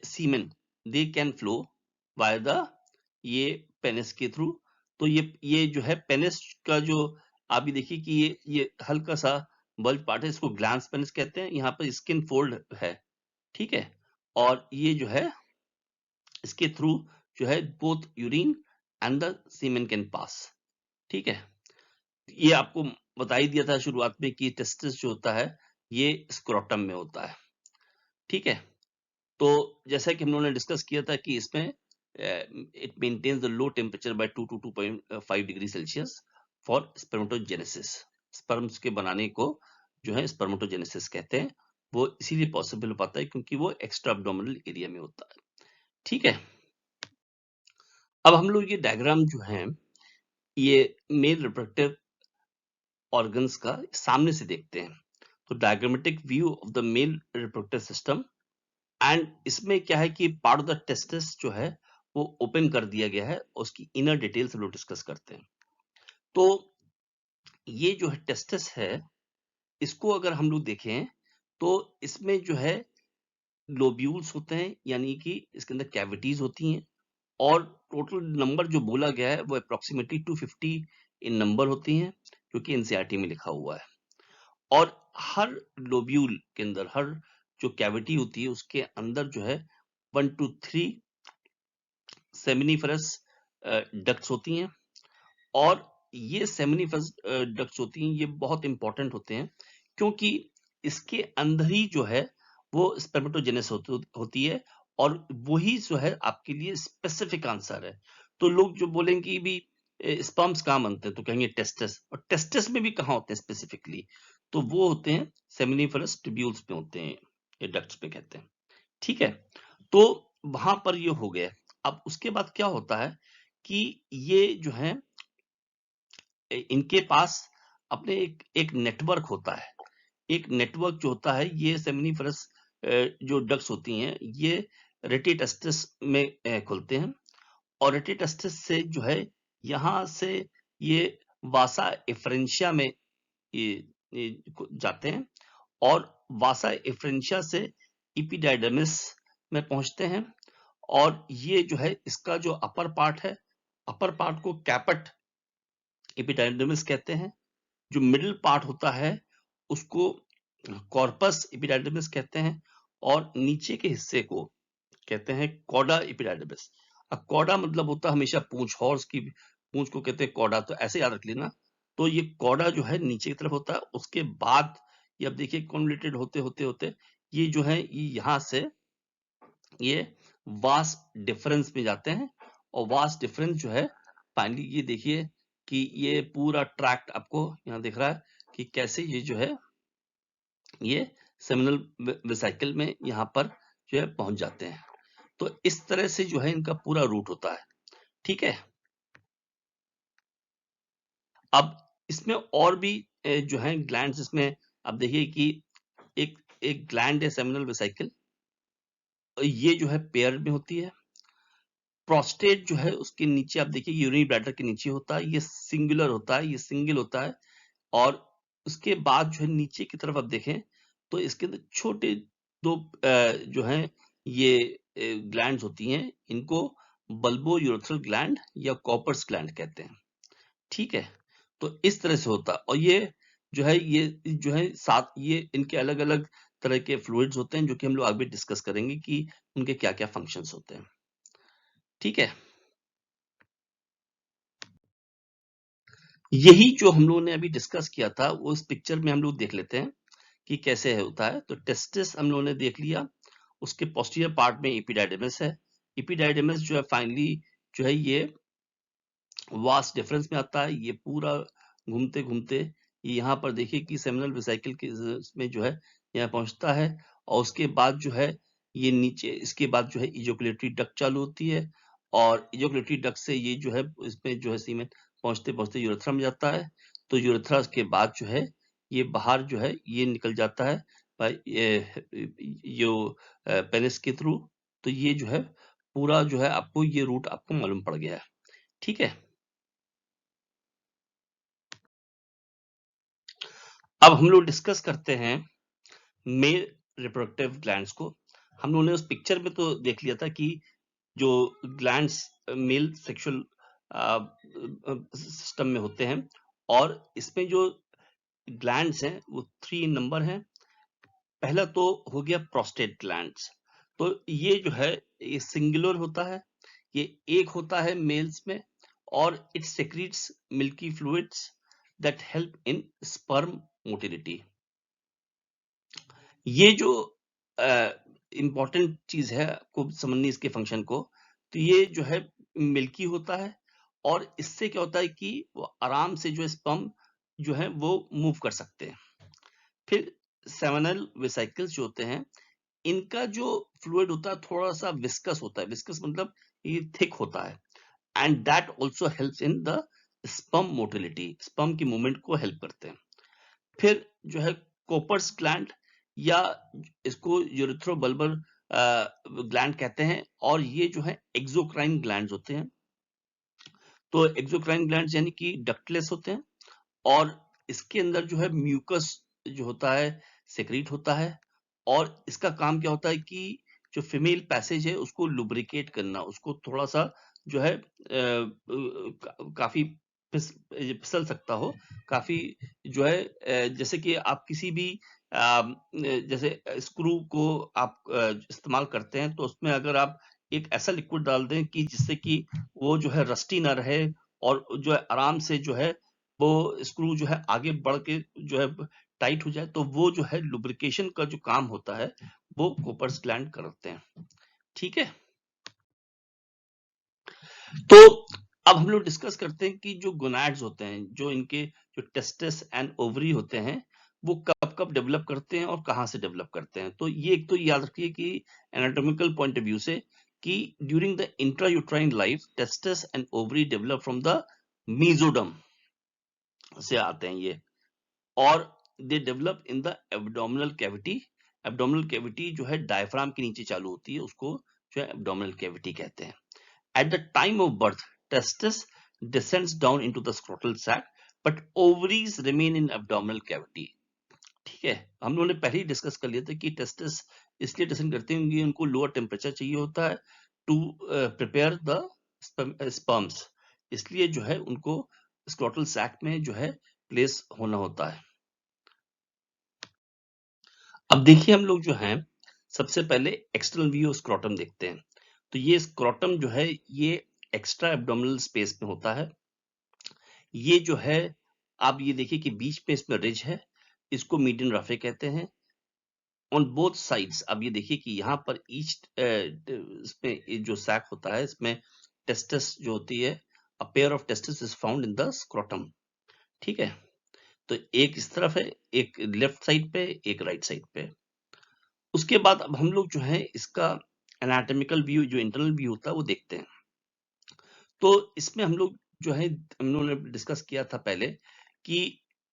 semen they can flow by the ये पेनिस के थ्रू। तो ये जो है पेनिस का जो आप भी देखिए कि ये हल्का सा बल्ज पार्ट है, इसको ग्लैंस पेनिस कहते हैं। यहाँ पर स्किन फोल्ड है। ठीक है। और ये जो है इसके थ्रू जो है both urine and the semen can pass. ठीक है। ये आपको बता ही दिया था शुरुआत में कि टेस्टिस जो होता है ये स्क्रोटम में होता है। ठीक है। तो जैसा कि हम लोगों ने डिस्कस किया था कि इसमें it maintains the low temperature by 2 to 2.5 degree Celsius for spermatogenesis. Sperms के बनाने को जो है स्पर्मेटोजेनेसिस कहते हैं। वो इसीलिए पॉसिबल हो पाता है क्योंकि वो एक्स्ट्रा एब्डोमिनल एरिया में होता है। ठीक है। अब हम लोग ये डायग्राम जो है ये मेल रिप्रोडक्टिव ऑर्गन्स का सामने से देखते हैं। तो diagrammatic view of the male reproductive system, and इसमें क्या है कि पार्ट ऑफ द टेस्टिस जो है वो ओपन कर दिया गया है और उसकी इनर डिटेल्स हम लोग डिस्कस करते हैं। तो ये जो है टेस्टिस है, इसको अगर हम लोग देखें तो इसमें जो है लोब्यूल्स होते हैं, यानी कि इसके अंदर कैविटीज होती हैं, और टोटल नंबर जो बोला गया है वो अप्रोक्सीमेटली 250 इन नंबर होती हैं, जो कि एनसीईआरटी में लिखा हुआ है। और हर लोब्यूल के अंदर, हर जो कैविटी होती है उसके अंदर जो है 1 to 3 सेमिनिफरस डक्ट्स होती हैं, और ये सेमिनिफरस डक्ट्स होती हैं, ये बहुत इंपॉर्टेंट होते हैं क्योंकि इसके अंदर ही जो है वो स्पर्मेटोजेनेसिस होती है, और वही जो है आपके लिए स्पेसिफिक आंसर है। तो लोग जो बोलेंगे कि भी स्पर्म्स कहाँ बनते हैं, तो कहेंगे टेस्टिस, और टेस्टिस में भी कहाँ होते हैं स्पेसिफिकली, तो वो होते हैं सेमिनिफरस ट्यूब्यूल्स में होते हैं, ये डक्ट्स में कहते हैं। ठीक है, तो वहां पर ये हो गया। अब उसके बाद क्या होता है कि ये जो है इनके पास अपने एक नेटवर्क होता है। एक नेटवर्क जो होता है, ये सेमिनिफरस जो डक्ट्स होती हैं, ये रेटिटेस्टिस में खुलते हैं, और रेटिटेस्टिस से जो है यहाँ से ये वासा एफरेंशिया में जाते हैं, और वासा एफरेंशिया से इपिडाइडमिस में पहुंचते हैं, और ये जो है इसका जो अपर पार्ट है, अपर पार्ट को कैपेट एपिडाइडमिस कहते हैं। जो मिडिल पार्ट होता है उसको कॉर्पस एपिडाइडमिस कहते हैं, और नीचे के हिस्से को कहते हैं कॉडा एपिडाइडमिस। अब कॉडा मतलब होता है हमेशा पूंछ, हॉर्स की पूंछ को कहते हैं कॉडा, तो ऐसे याद रख लेना। तो ये कॉडा जो है नीचे की तरफ होता है, उसके बाद ये अब देखिए कॉन्वोल्यूटेड होते होते होते ये जो है यहाँ से ये वास डिफरेंस में जाते हैं, और वास डिफरेंस जो है फाइनली ये देखिए कि ये पूरा ट्रैक्ट आपको यहाँ दिख रहा है कि कैसे ये जो है ये सेमिनल वेसिकल में यहाँ पर जो है पहुंच जाते हैं। तो इस तरह से जो है इनका पूरा रूट होता है। ठीक है, अब इसमें और भी जो है ग्लैंड्स इसमें, अब देखिए कि एक एक ग्लैंड है सेमिनल वेसिकल, ये जो है पेयर में होती है। प्रोस्टेट जो है उसके नीचे आप देखिए यूरिनरी ब्लैडर के नीचे होता है, ये सिंगुलर होता है, ये सिंगल होता है, और उसके बाद जो है नीचे की तरफ आप देखें तो इसके अंदर छोटे दो जो है ये ग्लैंड्स होती हैं, इनको बल्बो यूरेथ्रल ग्लैंड या कॉपर्स ग्लैंड कहते हैं। ठीक है, तो इस तरह से होता है, और ये जो है सात, ये इनके अलग अलग तरह के फ्लूइड्स होते हैं जो कि हम लोग आगे डिस्कस करेंगे कि उनके क्या क्या फंक्शंस होते हैं। ठीक है, यही जो हम लोगों ने अभी डिस्कस किया था वो इस पिक्चर में हम लोग देख लेते हैं कि कैसे है होता है। तो टेस्टिस हम लोगों ने देख लिया, उसके पोस्टीरियर पार्ट में एपिडाइडिमिस है। एपिडाइडिमिस जो है फाइनली जो है ये वास्ट डिफरेंस में आता है, ये पूरा घूमते घूमते ये यहाँ पर देखिए कि सेमिनल वेसिकल के में जो है यहाँ पहुंचता है, और उसके बाद जो है ये नीचे, इसके बाद जो है इजोकुलेटरी डक्ट चालू होती है, और इजोकुलेटरी डक्ट से ये जो है इसमें जो है सीमेन पहुंचते पहुंचते यूरेथ्रा में जाता है। तो यूरेथ्रा के बाद जो है ये बाहर जो है ये निकल जाता है यो पेनिस के थ्रू। तो ये जो है पूरा जो है आपको ये रूट आपको मालूम पड़ गया है। ठीक है, अब हम लोग डिस्कस करते हैं मेल रिप्रोडक्टिव ग्लैंड्स को। हम लोगों ने उस पिक्चर में तो देख लिया था कि जो ग्लैंड्स मेल सेक्सुअल सिस्टम में होते हैं, और इसमें जो ग्लैंड्स हैं वो 3 नंबर हैं। पहला तो हो गया प्रोस्टेट ग्लैंड्स, तो ये जो है ये सिंगुलर होता है, ये एक होता है मेल्स में, और it secretes milky fluids that help in sperm motility. ये जो इम्पोर्टेंट चीज है आपको समझनी इसके फंक्शन को, तो ये जो है मिल्की होता है, और इससे क्या होता है कि वो आराम से जो स्पर्म जो है वो मूव कर सकते हैं। फिर सेमिनल वेसिकल्स जो होते हैं, इनका जो फ्लूइड होता है थोड़ा सा विस्कस होता है, विस्कस मतलब ये थिक होता है, and that also helps in the sperm motility, sperm की मूवमेंट को हेल्प करते हैं। फिर जो है कोपर्स ग्लैंड, या इसको यूरेथ्रोबल्बर ग्लैंड कहते हैं, और ये जो है एक्सोक्राइन ग्लैंड्स होते हैं। तो एक्सोक्राइन ग्लैंड्स यानी कि डक्टलेस होते हैं, और इसके अंदर जो है म्यूकस जो होता है सेक्रीट होता है, और इसका काम क्या होता है कि जो फीमेल पैसेज है उसको लुब्रिकेट करना, उसको थोड़ा सा जो है काफी फिसल सकता हो, काफी जो है जैसे कि आप किसी भी जैसे स्क्रू को आप इस्तेमाल करते हैं तो उसमें अगर आप एक ऐसा लिक्विड डाल दें कि जिससे कि वो जो है रस्टी ना रहे और जो है आराम से जो है वो स्क्रू जो है आगे बढ़ के जो है टाइट हो जाए, तो वो जो है लुब्रिकेशन का जो काम होता है वो कूपर्स ग्लैंड करते हैं। ठीक है, तो अब हम लोग डिस्कस करते हैं कि जो गोनाड्स होते हैं, जो इनके जो टेस्टिस एंड ओवरी होते हैं, वो कब कब डेवलप करते हैं और कहाँ से डेवलप करते हैं। तो ये एक तो याद रखिए कि एनाटॉमिकल पॉइंट ऑफ व्यू से कि during the intrauterine life testis and ovary develop from the mesoderm से आते हैं ये, और they develop in the abdominal cavity. Abdominal cavity जो है डायफ्राम के नीचे चालू होती है, उसको जो है एब्डोमिनल कैविटी कहते हैं। At the time of birth, testis descends down into the scrotal sac, but ovaries remain in abdominal cavity. ठीक है, हम लोगों ने पहले ही डिस्कस कर लिया था कि टेस्टिस इसलिए डिसेंड करते हैं क्योंकि उनको लोअर टेम्परेचर चाहिए होता है टू प्रिपेयर द स्पर्म्स, इसलिए जो है उनको स्क्रोटल सैक में जो है प्लेस होना होता है। अब देखिए हम लोग जो हैं सबसे पहले एक्सटर्नल व्यू ऑफ स्क्रोटम देखते हैं। तो ये स्क्रोटम जो है ये एक्स्ट्रा एब्डोमिनल स्पेस में होता है। ये जो है आप ये देखिए कि बीच में इसमें रिज है, इसको मीडियन राफे कहते हैं। ऑन बोथ साइड्स अब ये देखिए कि यहाँ पर ईच इसमें ये जो सैक होता है इसमें टेस्टिस जो होती है, a pair of testis is found in the scrotum. ठीक है, तो एक इस तरफ है, एक लेफ्ट साइड पे, एक राइट साइड पे। उसके बाद अब हम लोग जो है इसका एनाटॉमिकल व्यू, जो इंटरनल व्यू होता है वो देखते हैं। तो इसमें हम लोग जो है हम लोगों ने डिस्कस किया था पहले कि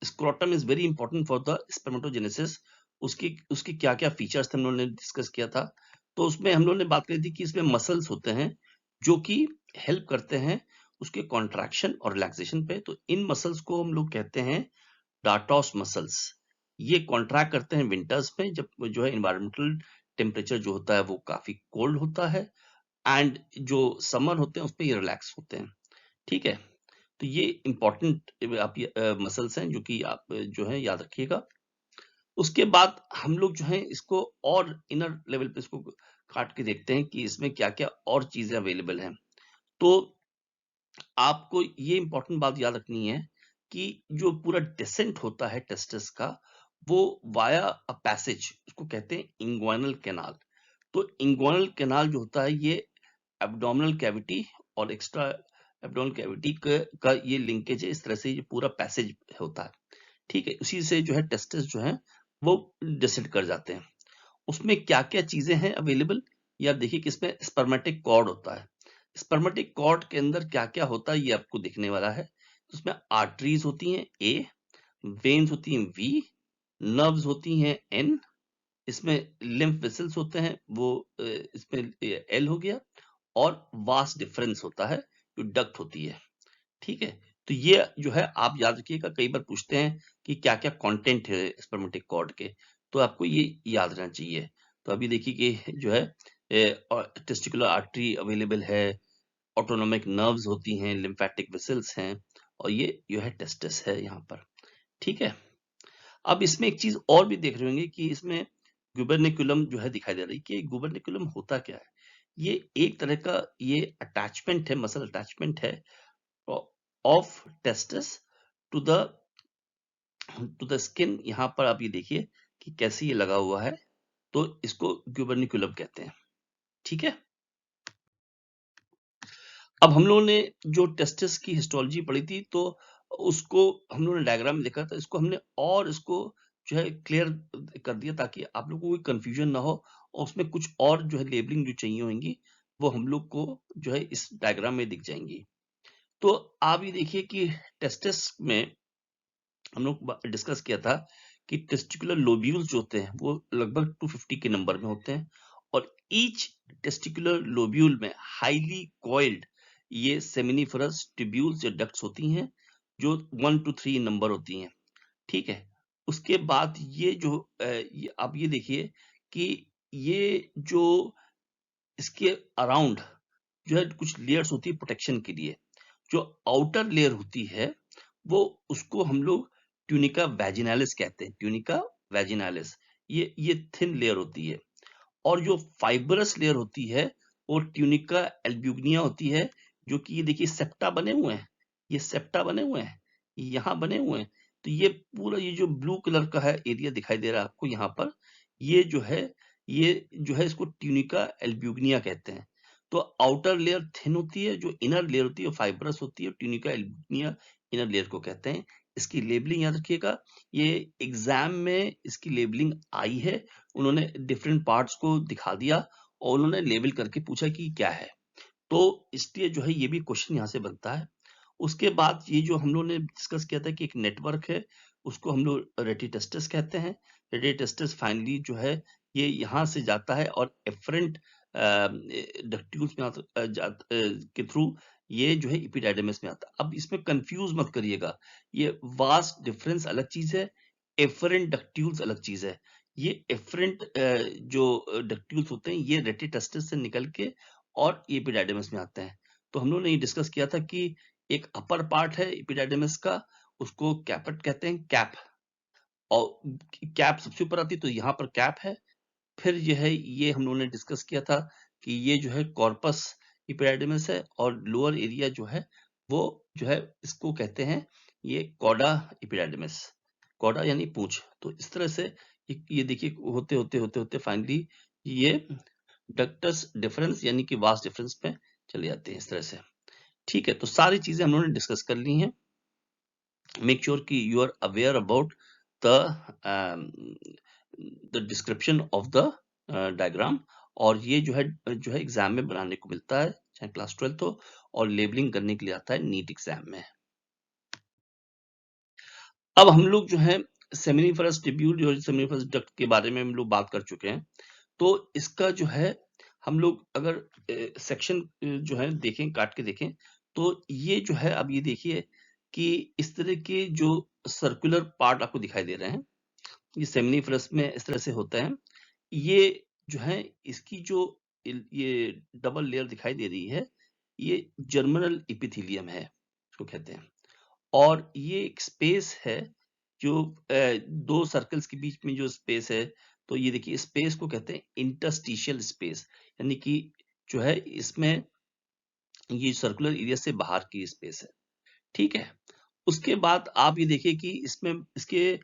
scrotum is very important for the spermatogenesis. उसकी उसके क्या क्या फीचर्स थे हम लोगों ने डिस्कस किया था। तो उसमें हम लोगों ने बात करी थी कि इसमें मसल्स होते हैं जो कि हेल्प करते हैं उसके कॉन्ट्रैक्शन और रिलैक्सेशन पे। तो इन मसल्स को हम लोग कहते हैं डार्टोस मसल्स। ये कॉन्ट्रैक्ट करते हैं विंटर्स में जब जो है इन्वायरमेंटल टेम्परेचर जो होता है वो काफी कोल्ड होता है, एंड जो समर होते हैं उसमें ये रिलैक्स होते हैं। ठीक है, तो ये इंपॉर्टेंट आप मसल्स हैं जो कि आप जो है याद रखिएगा। उसके बाद हम लोग जो है इसको और इनर लेवल पे इसको काट के देखते हैं कि इसमें क्या क्या और चीजें अवेलेबल हैं। तो आपको ये इंपॉर्टेंट बात याद रखनी है कि जो पूरा डिसेंट होता है टेस्टिस का वो वाया अ पैसेज, उसको कहते हैं इंग्वाइनल कैनाल। तो इंग्वाइनल कैनाल जो होता है ये एब्डोमिनल कैविटी और एक्स्ट्रा एब्डोमिनल कैविटी का ये लिंकेज है, इस तरह से ये पूरा पैसेज होता है। ठीक है, उसी से जो है टेस्टिस जो है वो डिसेंट कर जाते हैं। उसमें क्या क्या चीजें हैं अवेलेबल, या देखिए कि इसमें स्पर्मेटिक कॉर्ड होता है। स्पर्मेटिक कॉर्ड के अंदर क्या क्या होता है ये आपको दिखने वाला है। उसमें आर्टरीज होती हैं ए, वेन्स होती हैं वी, नर्व्स होती हैं एन, इसमें लिम्फ वेसल्स होते हैं वो इसमें एल हो गया, और वास्ट डिफरेंस होता है जो डक्ट होती है। ठीक है, तो ये जो है आप याद रखिएगा, कई बार पूछते हैं कि क्या क्या कंटेंट है स्पर्मेटिक कॉर्ड के, तो आपको ये याद रहना चाहिए। तो अभी देखिए कि जो है टेस्टिकुलर आर्टरी अवेलेबल है, ऑटोनोमिक नर्व्स होती हैं, लिम्फेटिक वेसल्स हैं, और ये जो है टेस्टिस है यहाँ पर। ठीक है, अब इसमें एक चीज और भी देख रहे होंगे कि इसमें गुबर्निकुलम जो है दिखाई दे रही है कि गुबर्निकुलम होता क्या है। ये एक तरह का ये अटैचमेंट है, मसल अटैचमेंट है of testis to the skin. यहाँ पर आप ये देखिए कि कैसे ये लगा हुआ है, तो इसको गुबर्निकुलम कहते हैं। ठीक है, अब हम लोगों ने जो टेस्टिस की हिस्टोलॉजी पढ़ी थी तो उसको हम लोगों ने डायग्राम में देखा था, इसको हमने और इसको जो है क्लियर कर दिया ताकि आप लोगों को कोई कंफ्यूजन ना हो, और उसमें कुछ और जो है लेबलिंग जो चाहिए होंगी वो हम लोग को जो है इस डायग्राम में दिख जाएंगी। तो आप ये देखिए कि टेस्टिस में हम लोग डिस्कस किया था कि टेस्टिकुलर लोब्यूल्स जो होते हैं वो लगभग 250 के नंबर में होते हैं, और ईच टेस्टिकुलर लोब्यूल में हाईली कॉइल्ड ये सेमिनिफरस ट्यूब्यूल्स या डक्ट्स होती हैं जो 1 to 3 नंबर होती हैं। ठीक है, उसके बाद ये जो आप ये देखिए कि ये जो इसके अराउंड जो है कुछ लेयर्स होती है प्रोटेक्शन के लिए। जो आउटर लेयर होती है वो उसको हम लोग ट्यूनिका वैजिनालिस कहते हैं, ट्यूनिका वैजिनालिस, ये थिन लेयर होती है। और जो फाइबरस लेयर होती है वो ट्यूनिका एल्ब्यूग्निया होती है, जो कि ये देखिए सेप्टा बने हुए हैं, ये सेप्टा बने हुए हैं, यहाँ बने हुए हैं। तो ये पूरा ये जो ब्लू कलर का है एरिया दिखाई दे रहा है आपको यहाँ पर, ये जो है इसको ट्यूनिका एल्ब्यूग्निया कहते हैं। तो आउटर लेयर थिन होती है, जो इनर लेयर होती है फाइबरस होती है, ट्यूनिका एल्ब्यूग्निया इनर लेयर को कहते हैं। इसकी लेबलिंग याद रखिएगा, ये एग्जाम में इसकी लेबलिंग आई है, उन्होंने डिफरेंट पार्ट्स को दिखा दिया और उन्होंने लेबल करके पूछा कि क्या है। तो इसलिए जो है ये भी क्वेश्चन यहाँ से बनता है। उसके बाद ये जो हम लोग ने डिस्कस किया था कि एक नेटवर्क है, उसको हम लोग रेटिटेस्टस कहते हैं। रेटिटेस्टस फाइनली जो है ये यहाँ से जाता है और एफरेंट डक्ट्यूल्स में के थ्रू ये जो है एपिडाइडमिस में आता है। अब इसमें कंफ्यूज मत करिएगा, ये वास्ट डिफरेंस अलग चीज है, एफरेंट डक्ट्यूल्स अलग चीज है। ये एफरेंट जो डक्ट्यूल्स होते हैं ये रेटिटेस्टस से निकल के और एपिडाइडमिस में आते हैं। तो हम लोगों ने ये डिस्कस किया था कि एक अपर पार्ट है एपिडाइडमिस का, उसको कैपेट कहते हैं, कैप। और कैप सबसे ऊपर आती है तो यहाँ पर कैप है। फिर जो है ये हम लोगों ने डिस्कस किया था कि ये जो है कॉर्पस एपिडाइडमिस है, और लोअर एरिया जो है वो जो है इसको कहते हैं ये कॉडा एपिडाइडमिस। कॉडा यानी पूंछ। तो इस तरह से ये देखिए होते होते होते होते फाइनली ये डक्टस डिफरेंस यानी कि वास्ट डिफरेंस में चले जाते हैं इस तरह से। ठीक है, तो सारी चीजें हम लोगों ने डिस्कस कर ली हैं। मेक श्योर कि you are aware about the description of the diagram. और ये जो है एग्जाम में बनाने को मिलता है, चाहे क्लास 12th हो, और लेबलिंग करने के लिए आता है नीट एग्जाम में। अब हम लोग जो है सेमिनिफरस ट्यूब्यूल और सेमिनिफरस डक्ट के बारे में हम लोग बात कर चुके हैं। तो इसका जो है हम लोग अगर सेक्शन जो है देखें, काट के देखें, तो ये जो है अब ये देखिए कि इस तरह के जो सर्कुलर पार्ट आपको दिखाई दे रहे हैं, ये सेमिनिफरस में इस तरह से होता है। ये जो है इसकी जो ये डबल लेयर दिखाई दे रही है, ये जर्मिनल एपिथेलियम है, इसको कहते हैं। और ये एक स्पेस है जो दो सर्कल्स के बीच में जो स्पेस है, तो ये देखिए स्पेस को कहते हैं इंटरस्टिशियल स्पेस, यानी कि जो है इसमें ये सर्कुलर एरिया से बाहर की स्पेस है। ठीक है, उसके बाद आप ये देखिए कि इसमें इसके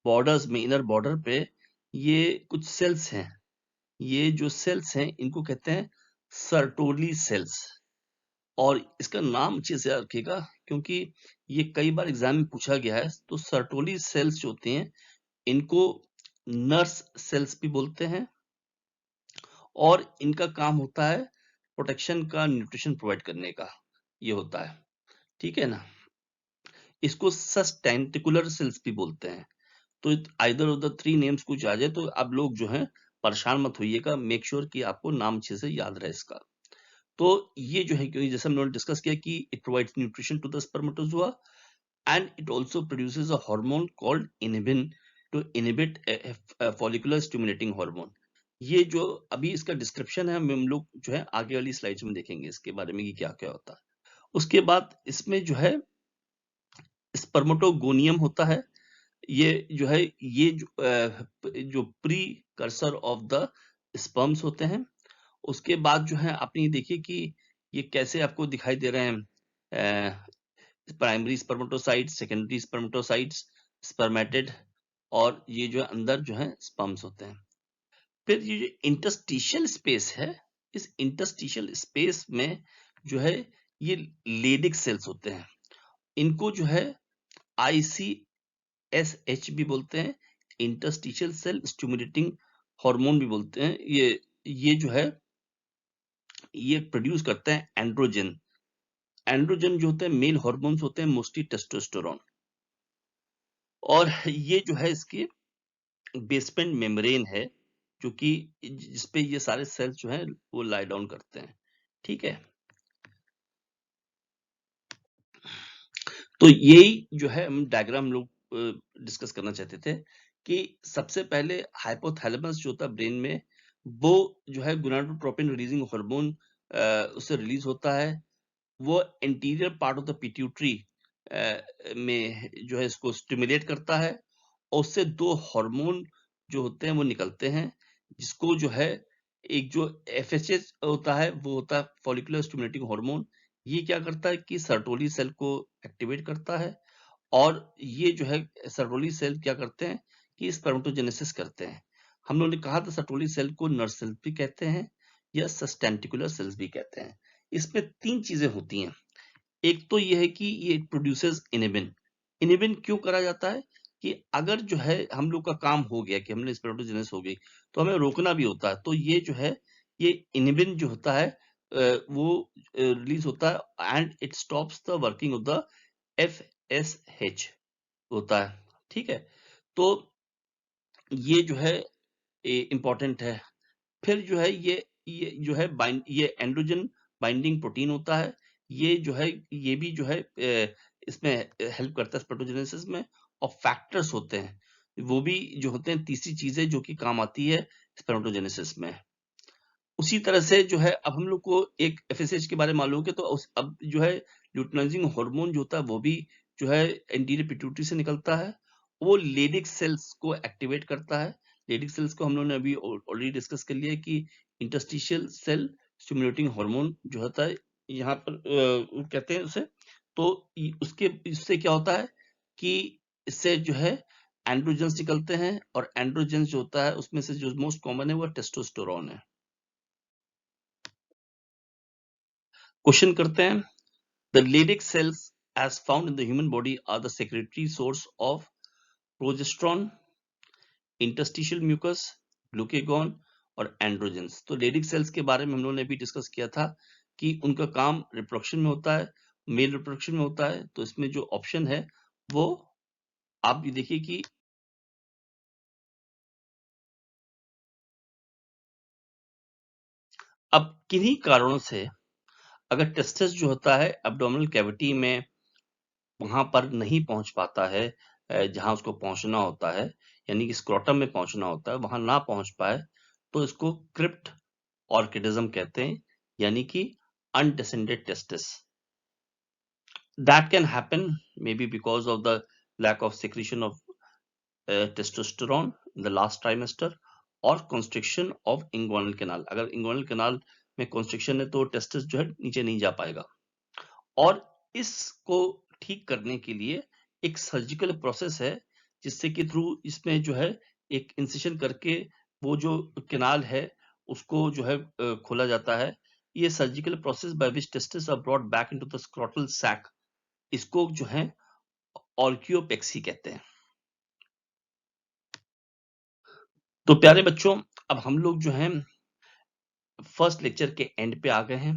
बॉर्डर्स में, इनर बॉर्डर पे ये कुछ सेल्स हैं। ये जो सेल्स हैं इनको कहते हैं सर्टोली सेल्स। और इसका नाम अच्छे से याद रखिएगा, क्योंकि ये कई बार एग्जाम में पूछा गया है। तो सर्टोली सेल्स जो होते हैं इनको नर्स सेल्स भी बोलते हैं, और इनका काम होता है प्रोटेक्शन का, न्यूट्रिशन प्रोवाइड करने का, ये होता है। ठीक है ना। इसको सस्टेंटिकुलर सेल्स भी बोलते हैं। तो either of the three names कुछ आ जाए तो आप लोग जो है परेशान मत होइएगा, मेक श्योर कि आपको नाम अच्छे से याद रहे इसका। तो ये जो है, क्योंकि जैसे हम लोगों ने डिस्कस किया कि it provides nutrition to the spermatozoa, and it also produces a hormone called inhibin to inhibit follicular stimulating hormone. ये जो अभी इसका डिस्क्रिप्शन है हम लोग जो है आगे वाली स्लाइड्स में देखेंगे इसके बारे में कि क्या क्या होता है। उसके बाद इसमें जो है स्पर्मेटोगोनियम होता है। ये जो है ये जो pre cursor of the sperms होते हैं। उसके बाद जो है आपने ये देखिए कि ये कैसे आपको दिखाई दे रहे हैं, primary spermatocytes, secondary spermatocytes, spermatid, और ये जो है अंदर जो है स्पर्म्स होते हैं। फिर ये जो इंटरस्टिशियल स्पेस है, इस इंटरस्टिशियल स्पेस में जो है ये लेडिक सेल्स होते हैं। इनको जो है ICSH भी बोलते हैं, इंटरस्टिशियल सेल स्टिमुलेटिंग हार्मोन भी बोलते हैं। ये जो है ये प्रोड्यूस करते हैं एंड्रोजन। एंड्रोजन जो होते हैं मेल हार्मोन्स होते हैं, मोस्टली टेस्टोस्टेरोन। और ये जो है इसकी बेसमेंट मेम्ब्रेन है, जो कि जिसपे ये सारे सेल्स जो हैं वो लाई डाउन करते हैं। ठीक है, तो यही जो है हम डायग्राम लोग डिस्कस करना चाहते थे कि सबसे पहले हाइपोथैलेमस जो होता है ब्रेन में, वो जो है गोनाडोट्रोपिन रिलीजिंग हार्मोन उससे रिलीज होता है। वो interior part of the pituitary में जो है इसको स्टिमुलेट करता है, और उससे 2 हार्मोन जो होते हैं वो निकलते हैं, जिसको जो है एक जो एफएसएच होता है वो होता है फॉलिकुलर स्टिमुलेटिंग हार्मोन। ये क्या करता है कि सर्टोली सेल को एक्टिवेट करता है और ये जो है सर्टोली सेल क्या करते हैं कि स्पर्मेटोजेनेसिस करते हैं। हम लोगों ने कहा था सर्टोली सेल को नर सेल भी कहते हैं या सस्टेंटिकुलर सेल्स भी कहते हैं। इसमें 3 चीजें होती हैं। एक तो ये है कि ये प्रोड्यूसेस इनिबिन। इनिबिन क्यों करा जाता है कि अगर जो है हम लोग का काम हो गया कि हमने स्पर्मेटोजेनेसिस हो गई तो हमें रोकना भी होता है, तो ये जो है ये इनिबिन जो होता है वो रिलीज होता है and it stops the working of the FSH होता है। ठीक है, तो ये जो है इंपॉर्टेंट है। फिर जो है ये जो है ये एंड्रोजन बाइंडिंग प्रोटीन होता है। ये जो है ये भी जो है इसमें हेल्प करता है स्पर्मेटोजेनेसिस में। और फैक्टर्स होते हैं वो भी जो होते हैं, तीसरी चीजें जो कि काम आती है स्पर्मेटोजेनेसिस में। उसी तरह से जो है अब हम लोग को एक एफएसएच के बारे में मालूम है, तो अब जो है ल्यूटिनाइजिंग हार्मोन जो होता है वो भी जो है एंटीरियर पिट्यूटरी से निकलता है। वो लेडिक सेल्स को एक्टिवेट करता है। लेडिक सेल्स को हम लोगों ने अभी ऑलरेडी डिस्कस कर लिया कि इंटरस्टिशियल सेल स्टिमुलेटिंग हार्मोन जो होता है यहाँ पर कहते हैं उसे। तो उसके इससे क्या होता है कि इससे जो है एंड्रोजेंस निकलते हैं और एंड्रोजेंस जो होता है उसमें से जो मोस्ट कॉमन है वो टेस्टोस्टेरोन है। क्वेश्चन करते हैं, the Leydig cells as found in the human body are the secretory source of progesterone, interstitial mucus, glucagon और एंड्रोजेंस। तो लेडिक सेल्स के बारे में हम लोगों ने भी डिस्कस किया था कि उनका काम रिप्रोडक्शन में होता है, मेल रिप्रोडक्शन में होता है। तो इसमें जो ऑप्शन है वो आप भी देखिए कि अब किन्हीं कारणों से अगर टेस्टिस जो होता है एब्डोमिनल कैविटी में वहां पर नहीं पहुंच पाता है जहां उसको पहुंचना होता है, यानी कि स्क्रोटम में पहुंचना होता है, वहां ना पहुंच पाए तो इसको क्रिप्ट ऑर्किडिज्म कहते हैं, यानी कि undescended testis. That can happen may be because of the lack of secretion of testosterone in the last trimester और कंस्ट्रिक्शन ऑफ इंग्वानल कैनाल। अगर इंग्वानल कैनाल में कंस्ट्रिक्शन है तो टेस्टिस जो है नीचे नहीं जा पाएगा। और इसको ठीक करने के लिए एक सर्जिकल प्रोसेस है जिससे कि थ्रू इसमें जो है एक इंसिशन करके वो जो कैनाल है उसको जो है खोला जाता है। ये surgical process by which testis are brought back into the scrotal sac, इसको जो है ऑर्कियोपेक्सी कहते हैं। तो प्यारे बच्चों, अब हम लोग जो हैं फर्स्ट लेक्चर के एंड पे आ गए हैं।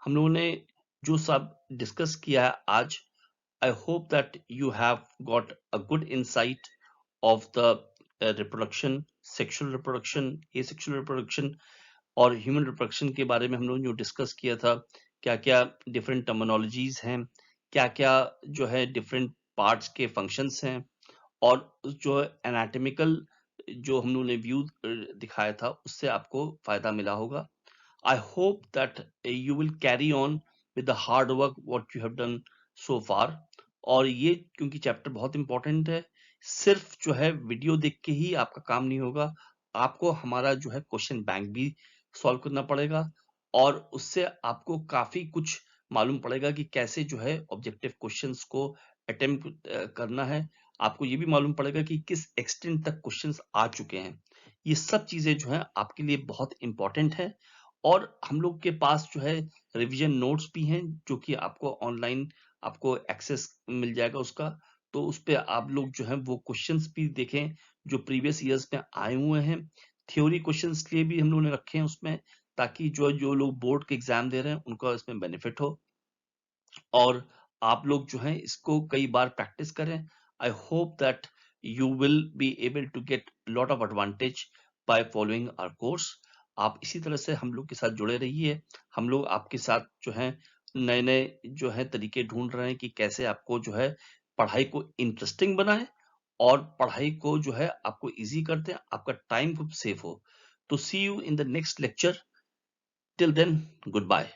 हम लोगों ने जो सब डिस्कस किया है आज, I hope that you have got a good insight of the reproduction, sexual reproduction, asexual reproduction और ह्यूमन रिप्रोडक्शन के बारे में हम लोगों ने जो डिस्कस किया था, क्या क्या डिफरेंट टर्मिनोलॉजीज हैं, क्या क्या जो है डिफरेंट पार्ट्स के फंक्शंस हैं और जो एनाटॉमिकल जो हम लोगों ने व्यू दिखाया था उससे आपको फायदा मिला होगा। I hope that you will carry on with the hard work what you have done so far। और ये क्योंकि चैप्टर बहुत इंपॉर्टेंट है, सिर्फ जो है वीडियो देख के ही आपका काम नहीं होगा, आपको हमारा जो है क्वेश्चन बैंक भी सॉल्व करना पड़ेगा और उससे आपको काफी कुछ मालूम पड़ेगा कि कैसे जो है ऑब्जेक्टिव क्वेश्चंस को अटेम्प्ट करना है। आपको ये भी मालूम पड़ेगा कि किस एक्सटेंट तक क्वेश्चंस आ चुके हैं। ये सब चीजें जो है आपके लिए बहुत इंपॉर्टेंट है और हम लोग के पास जो है रिवीजन नोट्स भी हैं जो कि आपको ऑनलाइन आपको एक्सेस मिल जाएगा उसका। तो उस पे आप लोग जो है वो क्वेश्चंस भी देखें जो प्रीवियस ईयर्स में आए हुए हैं। थ्योरी क्वेश्चंस के लिए भी हम लोगों ने रखे हैं उसमें, ताकि जो जो लोग बोर्ड के एग्जाम दे रहे हैं उनका इसमें बेनिफिट हो और आप लोग जो है इसको कई बार प्रैक्टिस करें। I hope that you will be able to get lot of advantage by following our course. आप इसी तरह से हम लोग के साथ जुड़े रहिए। हम लोग आपके साथ जो है नए नए जो है तरीके ढूंढ रहे हैं कि कैसे आपको जो है पढ़ाई को इंटरेस्टिंग बनाए और पढ़ाई को जो है आपको इजी कर दें, आपका टाइम खूब सेव हो। तो see you in the next lecture. Till then, good bye.